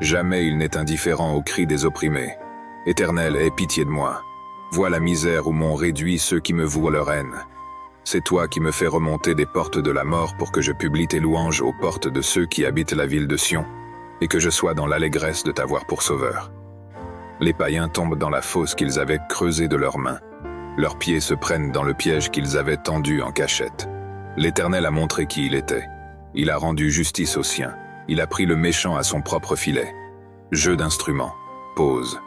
Jamais il n'est indifférent aux cris des opprimés. Éternel, aie pitié de moi. Vois la misère où m'ont réduit ceux qui me vouent leur haine. C'est toi qui me fais remonter des portes de la mort pour que je publie tes louanges aux portes de ceux qui habitent la ville de Sion, et que je sois dans l'allégresse de t'avoir pour sauveur. Les païens tombent dans la fosse qu'ils avaient creusée de leurs mains. Leurs pieds se prennent dans le piège qu'ils avaient tendu en cachette. L'Éternel a montré qui il était. Il a rendu justice aux siens. Il a pris le méchant à son propre filet. Jeu d'instruments. Pause.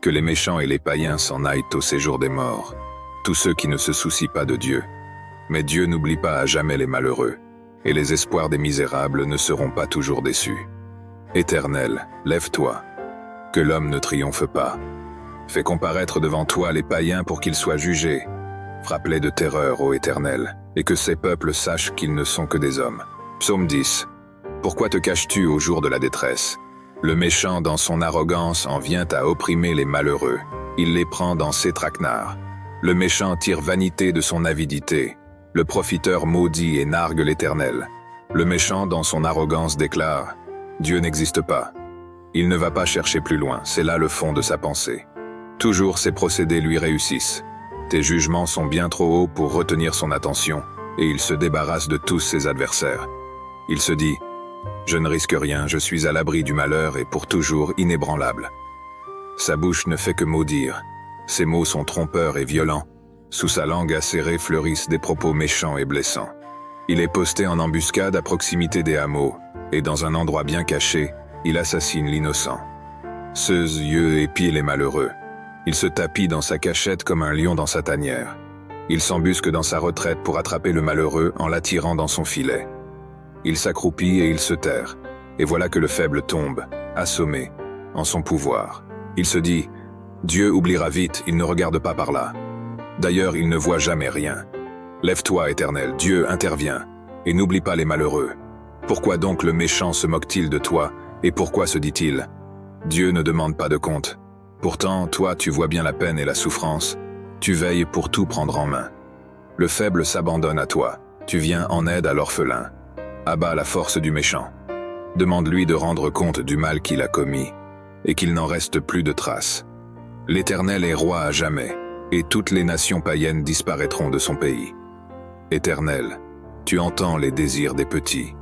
Que les méchants et les païens s'en aillent au séjour des morts. Tous ceux qui ne se soucient pas de Dieu. Mais Dieu n'oublie pas à jamais les malheureux. Et les espoirs des misérables ne seront pas toujours déçus. Éternel, lève-toi. Que l'homme ne triomphe pas. Fais comparaître devant toi les païens pour qu'ils soient jugés. Frappe-les de terreur, ô Éternel, et que ces peuples sachent qu'ils ne sont que des hommes. Psaume 10. Pourquoi te caches-tu au jour de la détresse? Le méchant dans son arrogance en vient à opprimer les malheureux. Il les prend dans ses traquenards. Le méchant tire vanité de son avidité. Le profiteur maudit et nargue l'Éternel. Le méchant dans son arrogance déclare « Dieu n'existe pas ». Il ne va pas chercher plus loin, c'est là le fond de sa pensée. Toujours ses procédés lui réussissent. Tes jugements sont bien trop hauts pour retenir son attention, et il se débarrasse de tous ses adversaires. Il se dit « Je ne risque rien, je suis à l'abri du malheur et pour toujours inébranlable ». Sa bouche ne fait que maudire. Ses mots sont trompeurs et violents. Sous sa langue acérée fleurissent des propos méchants et blessants. Il est posté en embuscade à proximité des hameaux, et dans un endroit bien caché, il assassine l'innocent. Seux yeux épie les malheureux. Il se tapit dans sa cachette comme un lion dans sa tanière. Il s'embusque dans sa retraite pour attraper le malheureux en l'attirant dans son filet. Il s'accroupit et il se terre, et voilà que le faible tombe, assommé, en son pouvoir. Il se dit « Dieu oubliera vite, il ne regarde pas par là. D'ailleurs, il ne voit jamais rien. Lève-toi, Éternel, Dieu intervient, et n'oublie pas les malheureux. Pourquoi donc le méchant se moque-t-il de toi, et pourquoi se dit-il « Dieu ne demande pas de compte ». Pourtant, toi, tu vois bien la peine et la souffrance. Tu veilles pour tout prendre en main. Le faible s'abandonne à toi. Tu viens en aide à l'orphelin. Abat la force du méchant. Demande-lui de rendre compte du mal qu'il a commis, et qu'il n'en reste plus de traces. L'Éternel est roi à jamais, et toutes les nations païennes disparaîtront de son pays. Éternel, tu entends les désirs des petits.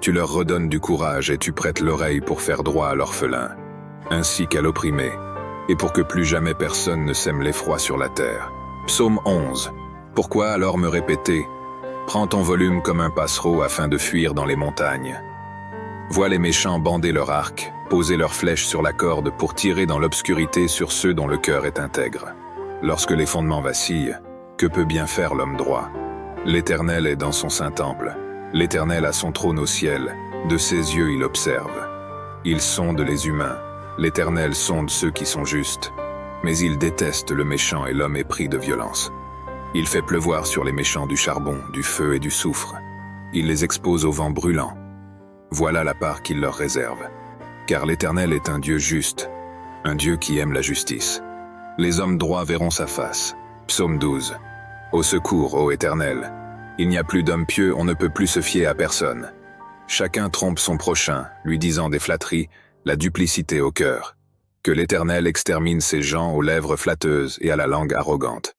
Tu leur redonnes du courage et tu prêtes l'oreille pour faire droit à l'orphelin, ainsi qu'à l'opprimé, et pour que plus jamais personne ne sème l'effroi sur la terre. Psaume 11. Pourquoi alors me répéter « Prends ton volume comme un passereau afin de fuir dans les montagnes ». Vois les méchants bander leur arc, poser leurs flèches sur la corde pour tirer dans l'obscurité sur ceux dont le cœur est intègre. Lorsque les fondements vacillent, que peut bien faire l'homme droit? L'Éternel est dans son saint temple. L'Éternel a son trône au ciel. De ses yeux il observe. Il sonde les humains. L'Éternel sonde ceux qui sont justes. Mais il déteste le méchant et l'homme épris de violence. Il fait pleuvoir sur les méchants du charbon, du feu et du soufre. Il les expose au vent brûlant. Voilà la part qu'il leur réserve. Car l'Éternel est un Dieu juste, un Dieu qui aime la justice. Les hommes droits verront sa face. Psaume 12. Au secours, ô Éternel. Il n'y a plus d'hommes pieux, on ne peut plus se fier à personne. Chacun trompe son prochain, lui disant des flatteries, la duplicité au cœur. Que l'Éternel extermine ces gens aux lèvres flatteuses et à la langue arrogante.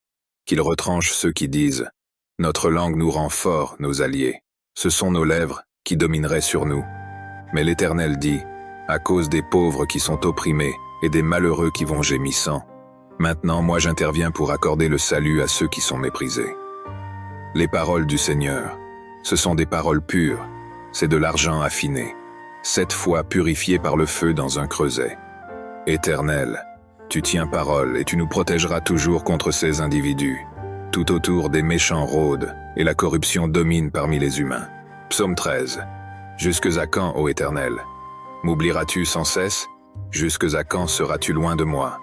Qu'il retranche ceux qui disent « Notre langue nous rend forts, nos alliés. Ce sont nos lèvres qui domineraient sur nous. » Mais l'Éternel dit « À cause des pauvres qui sont opprimés et des malheureux qui vont gémissant, maintenant moi j'interviens pour accorder le salut à ceux qui sont méprisés. » Les paroles du Seigneur, ce sont des paroles pures, c'est de l'argent affiné, 7 fois purifié par le feu dans un creuset. Éternel, tu tiens parole et tu nous protégeras toujours contre ces individus. Tout autour des méchants rôdent et la corruption domine parmi les humains. Psaume 13. Jusques à quand, ô Éternel? M'oublieras-tu sans cesse? Jusques à quand seras-tu loin de moi?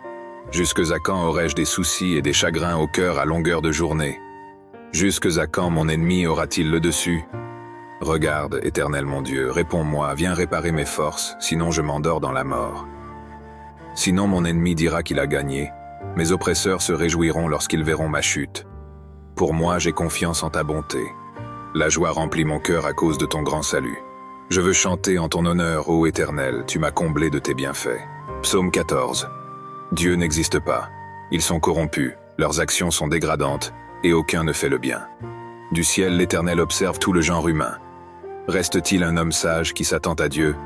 Jusques à quand aurai-je des soucis et des chagrins au cœur à longueur de journée? Jusques à quand mon ennemi aura-t-il le dessus? Regarde, Éternel mon Dieu, réponds-moi, viens réparer mes forces, sinon je m'endors dans la mort. Sinon mon ennemi dira qu'il a gagné, mes oppresseurs se réjouiront lorsqu'ils verront ma chute. Pour moi, j'ai confiance en ta bonté. La joie remplit mon cœur à cause de ton grand salut. Je veux chanter en ton honneur, ô Éternel, tu m'as comblé de tes bienfaits. Psaume 14. Dieu n'existe pas. Ils sont corrompus, leurs actions sont dégradantes, et aucun ne fait le bien. Du ciel, l'Éternel observe tout le genre humain. Reste-t-il un homme sage qui s'attend à Dieu?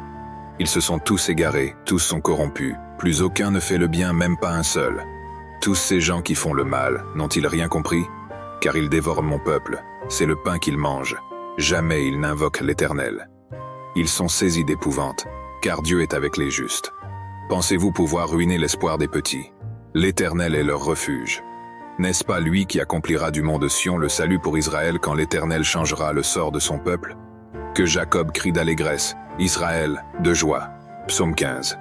Ils se sont tous égarés, tous sont corrompus, plus aucun ne fait le bien, même pas un seul. Tous ces gens qui font le mal, n'ont-ils rien compris? Car ils dévorent mon peuple, c'est le pain qu'ils mangent. Jamais ils n'invoquent l'Éternel. Ils sont saisis d'épouvante, car Dieu est avec les justes. Pensez-vous pouvoir ruiner l'espoir des petits? L'Éternel est leur refuge. N'est-ce pas lui qui accomplira du mont de Sion le salut pour Israël quand l'Éternel changera le sort de son peuple? Que Jacob crie d'allégresse, Israël, de joie. Psaume 15.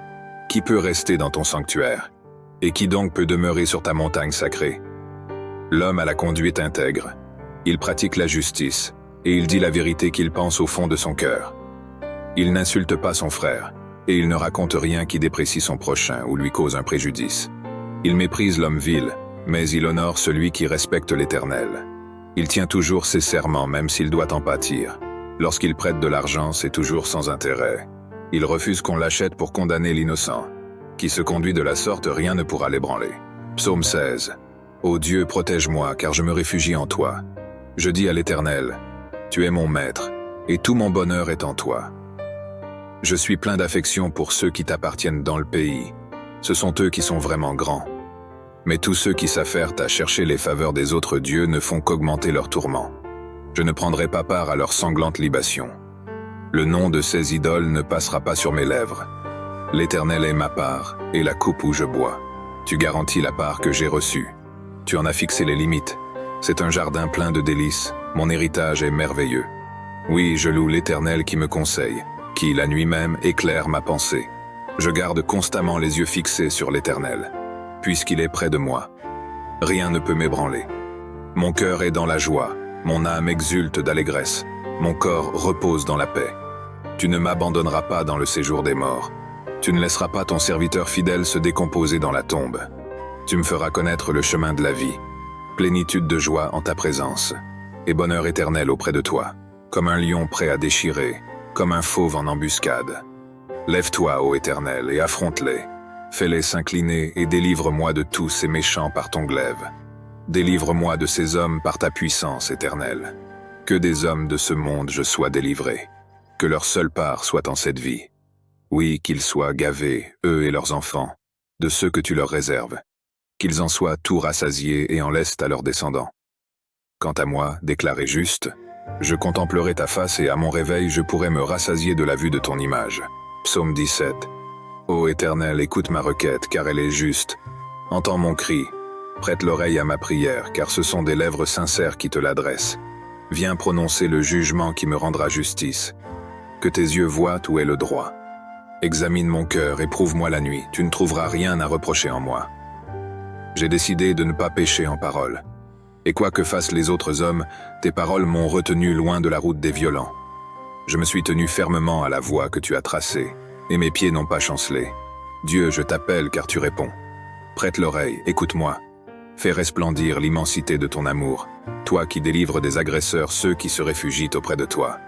Qui peut rester dans ton sanctuaire? Et qui donc peut demeurer sur ta montagne sacrée? L'homme a la conduite intègre. Il pratique la justice, et il dit la vérité qu'il pense au fond de son cœur. Il n'insulte pas son frère, et il ne raconte rien qui déprécie son prochain ou lui cause un préjudice. Il méprise l'homme vil, mais il honore celui qui respecte l'Éternel. Il tient toujours ses serments même s'il doit en pâtir. Lorsqu'il prête de l'argent, c'est toujours sans intérêt. Il refuse qu'on l'achète pour condamner l'innocent. Qui se conduit de la sorte, rien ne pourra l'ébranler. Psaume 16. Ô Dieu, protège-moi, car je me réfugie en toi. Je dis à l'Éternel, tu es mon maître, et tout mon bonheur est en toi. Je suis plein d'affection pour ceux qui t'appartiennent dans le pays. Ce sont eux qui sont vraiment grands. Mais tous ceux qui s'affairent à chercher les faveurs des autres dieux ne font qu'augmenter leurs tourments. Je ne prendrai pas part à leurs sanglantes libations. Le nom de ces idoles ne passera pas sur mes lèvres. L'Éternel est ma part, et la coupe où je bois. Tu garantis la part que j'ai reçue. Tu en as fixé les limites. C'est un jardin plein de délices. Mon héritage est merveilleux. Oui, je loue l'Éternel qui me conseille, qui, la nuit même, éclaire ma pensée. Je garde constamment les yeux fixés sur l'Éternel, puisqu'il est près de moi. Rien ne peut m'ébranler. Mon cœur est dans la joie, mon âme exulte d'allégresse, mon corps repose dans la paix. Tu ne m'abandonneras pas dans le séjour des morts. Tu ne laisseras pas ton serviteur fidèle se décomposer dans la tombe. Tu me feras connaître le chemin de la vie, plénitude de joie en ta présence, et bonheur éternel auprès de toi, comme un lion prêt à déchirer, comme un fauve en embuscade. Lève-toi, ô Éternel, et affronte-les. Fais-les s'incliner et délivre-moi de tous ces méchants par ton glaive. Délivre-moi de ces hommes par ta puissance éternelle. Que des hommes de ce monde je sois délivré. Que leur seule part soit en cette vie. Oui, qu'ils soient gavés, eux et leurs enfants, de ceux que tu leur réserves. Qu'ils en soient tout rassasiés et en laissent à leurs descendants. Quant à moi, déclaré juste, je contemplerai ta face et à mon réveil je pourrai me rassasier de la vue de ton image. Psaume 17. Ô Éternel, écoute ma requête, car elle est juste. Entends mon cri. Prête l'oreille à ma prière, car ce sont des lèvres sincères qui te l'adressent. Viens prononcer le jugement qui me rendra justice. Que tes yeux voient où est le droit. Examine mon cœur et prouve-moi la nuit. Tu ne trouveras rien à reprocher en moi. J'ai décidé de ne pas pécher en parole. Et quoi que fassent les autres hommes, tes paroles m'ont retenu loin de la route des violents. Je me suis tenu fermement à la voie que tu as tracée, et mes pieds n'ont pas chancelé. Dieu, je t'appelle car tu réponds. Prête l'oreille, écoute-moi. Fais resplendir l'immensité de ton amour, toi qui délivres des agresseurs ceux qui se réfugient auprès de toi.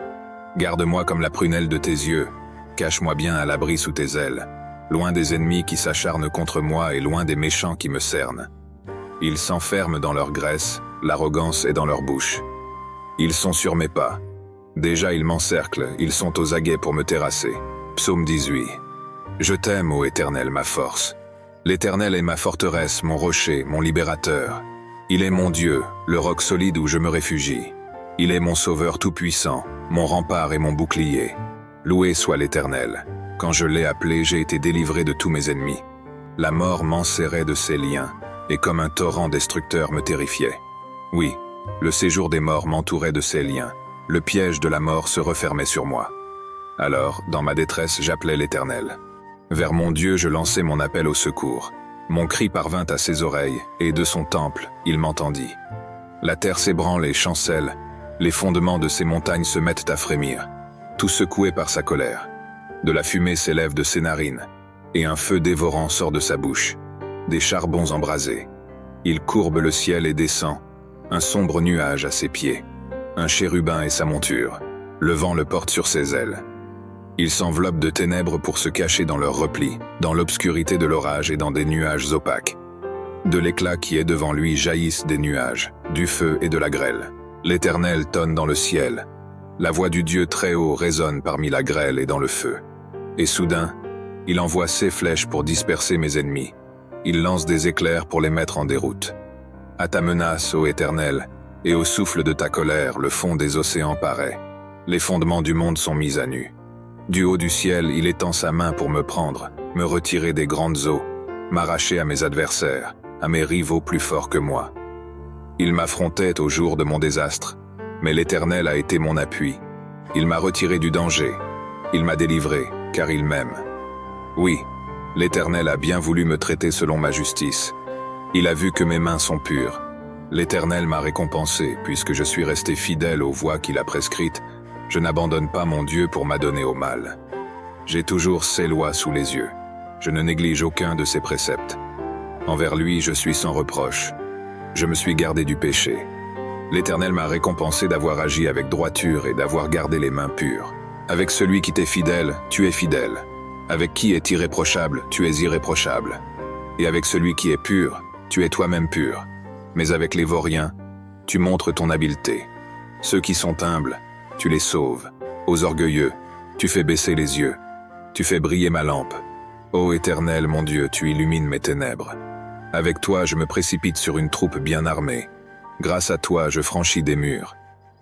Garde-moi comme la prunelle de tes yeux, cache-moi bien à l'abri sous tes ailes, loin des ennemis qui s'acharnent contre moi et loin des méchants qui me cernent. Ils s'enferment dans leur graisse, l'arrogance est dans leur bouche. Ils sont sur mes pas. Déjà ils m'encerclent, ils sont aux aguets pour me terrasser. Psaume 18. Je t'aime, ô Éternel, ma force. L'Éternel est ma forteresse, mon rocher, mon libérateur. Il est mon Dieu, le roc solide où je me réfugie. Il est mon sauveur tout-puissant, mon rempart et mon bouclier. Loué soit l'Éternel. Quand je l'ai appelé, j'ai été délivré de tous mes ennemis. La mort m'enserrait de ses liens, et comme un torrent destructeur me terrifiait. Oui, le séjour des morts m'entourait de ses liens. Le piège de la mort se refermait sur moi. Alors, dans ma détresse, j'appelais l'Éternel. Vers mon Dieu, je lançai mon appel au secours. Mon cri parvint à ses oreilles, et de son temple, il m'entendit. La terre s'ébranle et chancelle, les fondements de ses montagnes se mettent à frémir, tout secoué par sa colère. De la fumée s'élève de ses narines, et un feu dévorant sort de sa bouche, des charbons embrasés. Il courbe le ciel et descend, un sombre nuage à ses pieds, un chérubin et sa monture, le vent le porte sur ses ailes. Ils s'enveloppent de ténèbres pour se cacher dans leurs replis, dans l'obscurité de l'orage et dans des nuages opaques. De l'éclat qui est devant lui jaillissent des nuages, du feu et de la grêle. L'Éternel tonne dans le ciel. La voix du Dieu très haut résonne parmi la grêle et dans le feu. Et soudain, il envoie ses flèches pour disperser mes ennemis. il lance des éclairs pour les mettre en déroute. À ta menace, ô Éternel, et au souffle de ta colère, le fond des océans paraît. Les fondements du monde sont mis à nu. Du haut du ciel, il étend sa main pour me prendre, me retirer des grandes eaux, m'arracher à mes adversaires, à mes rivaux plus forts que moi. Il m'affrontait au jour de mon désastre, mais l'Éternel a été mon appui. Il m'a retiré du danger. Il m'a délivré, car il m'aime. Oui, l'Éternel a bien voulu me traiter selon ma justice. Il a vu que mes mains sont pures. L'Éternel m'a récompensé, puisque je suis resté fidèle aux voies qu'il a prescrites. Je n'abandonne pas mon Dieu pour m'adonner au mal. J'ai toujours ses lois sous les yeux. Je ne néglige aucun de ses préceptes. Envers lui, je suis sans reproche. Je me suis gardé du péché. L'Éternel m'a récompensé d'avoir agi avec droiture et d'avoir gardé les mains pures. Avec celui qui t'est fidèle, tu es fidèle. Avec qui est irréprochable, tu es irréprochable. Et avec celui qui est pur, tu es toi-même pur. Mais avec les vauriens, tu montres ton habileté. Ceux qui sont humbles, tu les sauves. Aux orgueilleux, tu fais baisser les yeux. Tu fais briller ma lampe. Ô Éternel, mon Dieu, tu illumines mes ténèbres. Avec toi, je me précipite sur une troupe bien armée. Grâce à toi, je franchis des murs.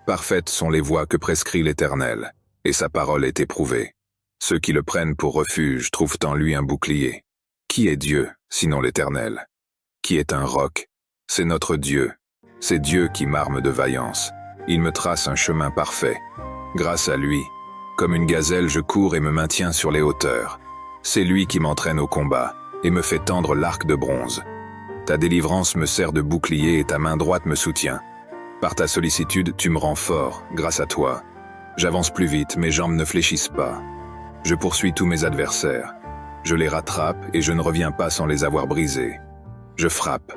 Parfaites sont les voies que prescrit l'Éternel, et sa parole est éprouvée. Ceux qui le prennent pour refuge trouvent en lui un bouclier. Qui est Dieu, sinon l'Éternel? Qui est un roc? C'est notre Dieu. C'est Dieu qui m'arme de vaillance. Il me trace un chemin parfait. Grâce à lui, comme une gazelle, je cours et me maintiens sur les hauteurs. C'est lui qui m'entraîne au combat et me fait tendre l'arc de bronze. Ta délivrance me sert de bouclier et ta main droite me soutient. Par ta sollicitude, tu me rends fort, grâce à toi. J'avance plus vite, mes jambes ne fléchissent pas. Je poursuis tous mes adversaires. Je les rattrape et je ne reviens pas sans les avoir brisés. Je frappe.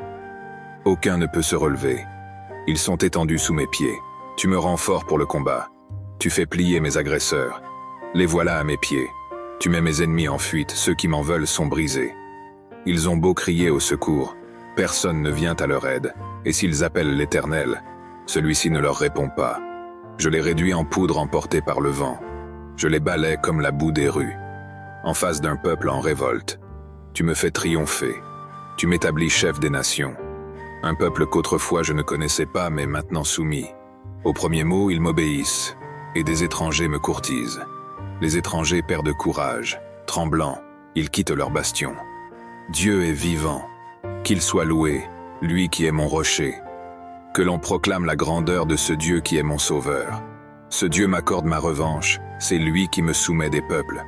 Aucun ne peut se relever. Ils sont étendus sous mes pieds. Tu me rends fort pour le combat. Tu fais plier mes agresseurs. Les voilà à mes pieds. Tu mets mes ennemis en fuite, ceux qui m'en veulent sont brisés. Ils ont beau crier au secours, personne ne vient à leur aide, et s'ils appellent l'Éternel, celui-ci ne leur répond pas. Je les réduis en poudre emportée par le vent. Je les balaie comme la boue des rues. En face d'un peuple en révolte, tu me fais triompher. Tu m'établis chef des nations. Un peuple qu'autrefois je ne connaissais pas, mais maintenant soumis. Au premier mot, ils m'obéissent, et des étrangers me courtisent. Les étrangers perdent courage, tremblants, ils quittent leur bastion. Dieu est vivant, qu'il soit loué, lui qui est mon rocher. Que l'on proclame la grandeur de ce Dieu qui est mon sauveur. Ce Dieu m'accorde ma revanche, c'est lui qui me soumet des peuples.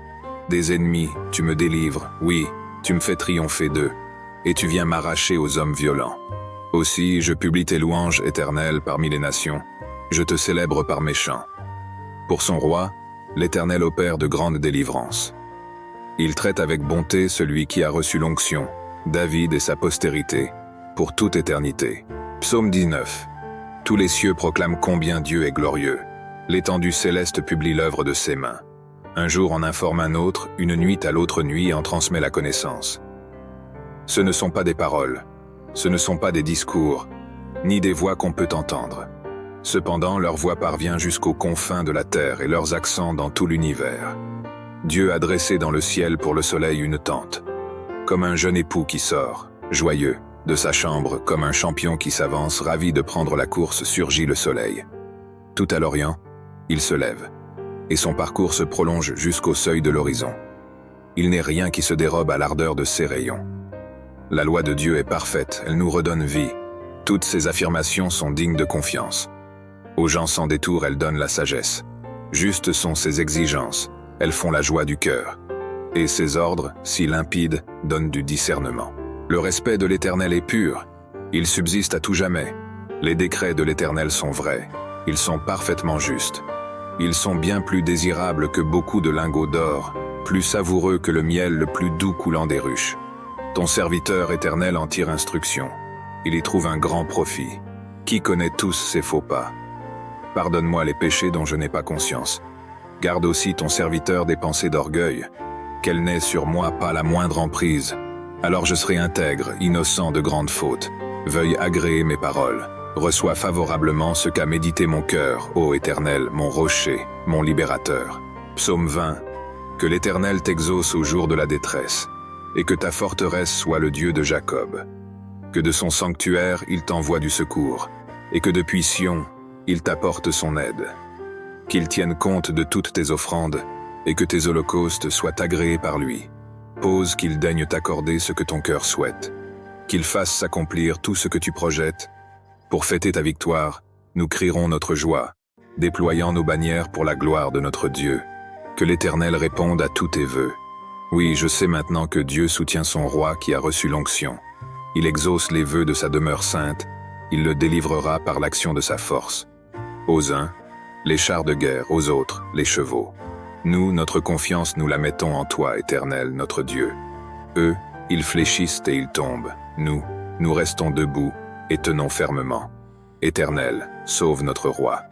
Des ennemis, tu me délivres, oui, tu me fais triompher d'eux, et tu viens m'arracher aux hommes violents. Aussi, je publie tes louanges éternelles parmi les nations, je te célèbre par mes chants. Pour son roi, l'Éternel opère de grandes délivrances. Il traite avec bonté celui qui a reçu l'onction, David et sa postérité, pour toute éternité. Psaume 19. Tous les cieux proclament combien Dieu est glorieux. L'étendue céleste publie l'œuvre de ses mains. Un jour en informe un autre, une nuit à l'autre nuit en transmet la connaissance. Ce ne sont pas des paroles, ce ne sont pas des discours, ni des voix qu'on peut entendre. Cependant, leur voix parvient jusqu'aux confins de la terre et leurs accents dans tout l'univers. Dieu a dressé dans le ciel pour le soleil une tente, comme un jeune époux qui sort, joyeux, de sa chambre, comme un champion qui s'avance, ravi de prendre la course, surgit le soleil. Tout à l'Orient, il se lève, et son parcours se prolonge jusqu'au seuil de l'horizon. Il n'est rien qui se dérobe à l'ardeur de ses rayons. La loi de Dieu est parfaite, elle nous redonne vie. Toutes ses affirmations sont dignes de confiance. Aux gens sans détour, elles donnent la sagesse. Justes sont ses exigences, elles font la joie du cœur. Et ses ordres, si limpides, donnent du discernement. Le respect de l'Éternel est pur, il subsiste à tout jamais. Les décrets de l'Éternel sont vrais, ils sont parfaitement justes. Ils sont bien plus désirables que beaucoup de lingots d'or, plus savoureux que le miel le plus doux coulant des ruches. Ton serviteur Éternel en tire instruction, il y trouve un grand profit. Qui connaît tous ses faux pas? Pardonne-moi les péchés dont je n'ai pas conscience. Garde aussi ton serviteur des pensées d'orgueil, qu'elle n'ait sur moi pas la moindre emprise. Alors je serai intègre, innocent de grandes fautes. Veuille agréer mes paroles. Reçois favorablement ce qu'a médité mon cœur, ô Éternel, mon rocher, mon libérateur. Psaume 20. Que l'Éternel t'exauce au jour de la détresse. et que ta forteresse soit le Dieu de Jacob. Que de son sanctuaire il t'envoie du secours, et que depuis Sion, il t'apporte son aide. Qu'il tienne compte de toutes tes offrandes, et que tes holocaustes soient agréés par lui. Pose qu'il daigne t'accorder ce que ton cœur souhaite. Qu'il fasse s'accomplir tout ce que tu projettes. Pour fêter ta victoire, nous crierons notre joie, déployant nos bannières pour la gloire de notre Dieu. Que l'Éternel réponde à tous tes vœux. Oui, je sais maintenant que Dieu soutient son roi qui a reçu l'onction. Il exauce les vœux de sa demeure sainte, il le délivrera par l'action de sa force. Aux uns, les chars de guerre, aux autres, les chevaux. Nous, notre confiance, nous la mettons en toi, Éternel, notre Dieu. Eux, ils fléchissent et ils tombent. Nous restons debout et tenons fermement. Éternel, sauve notre roi.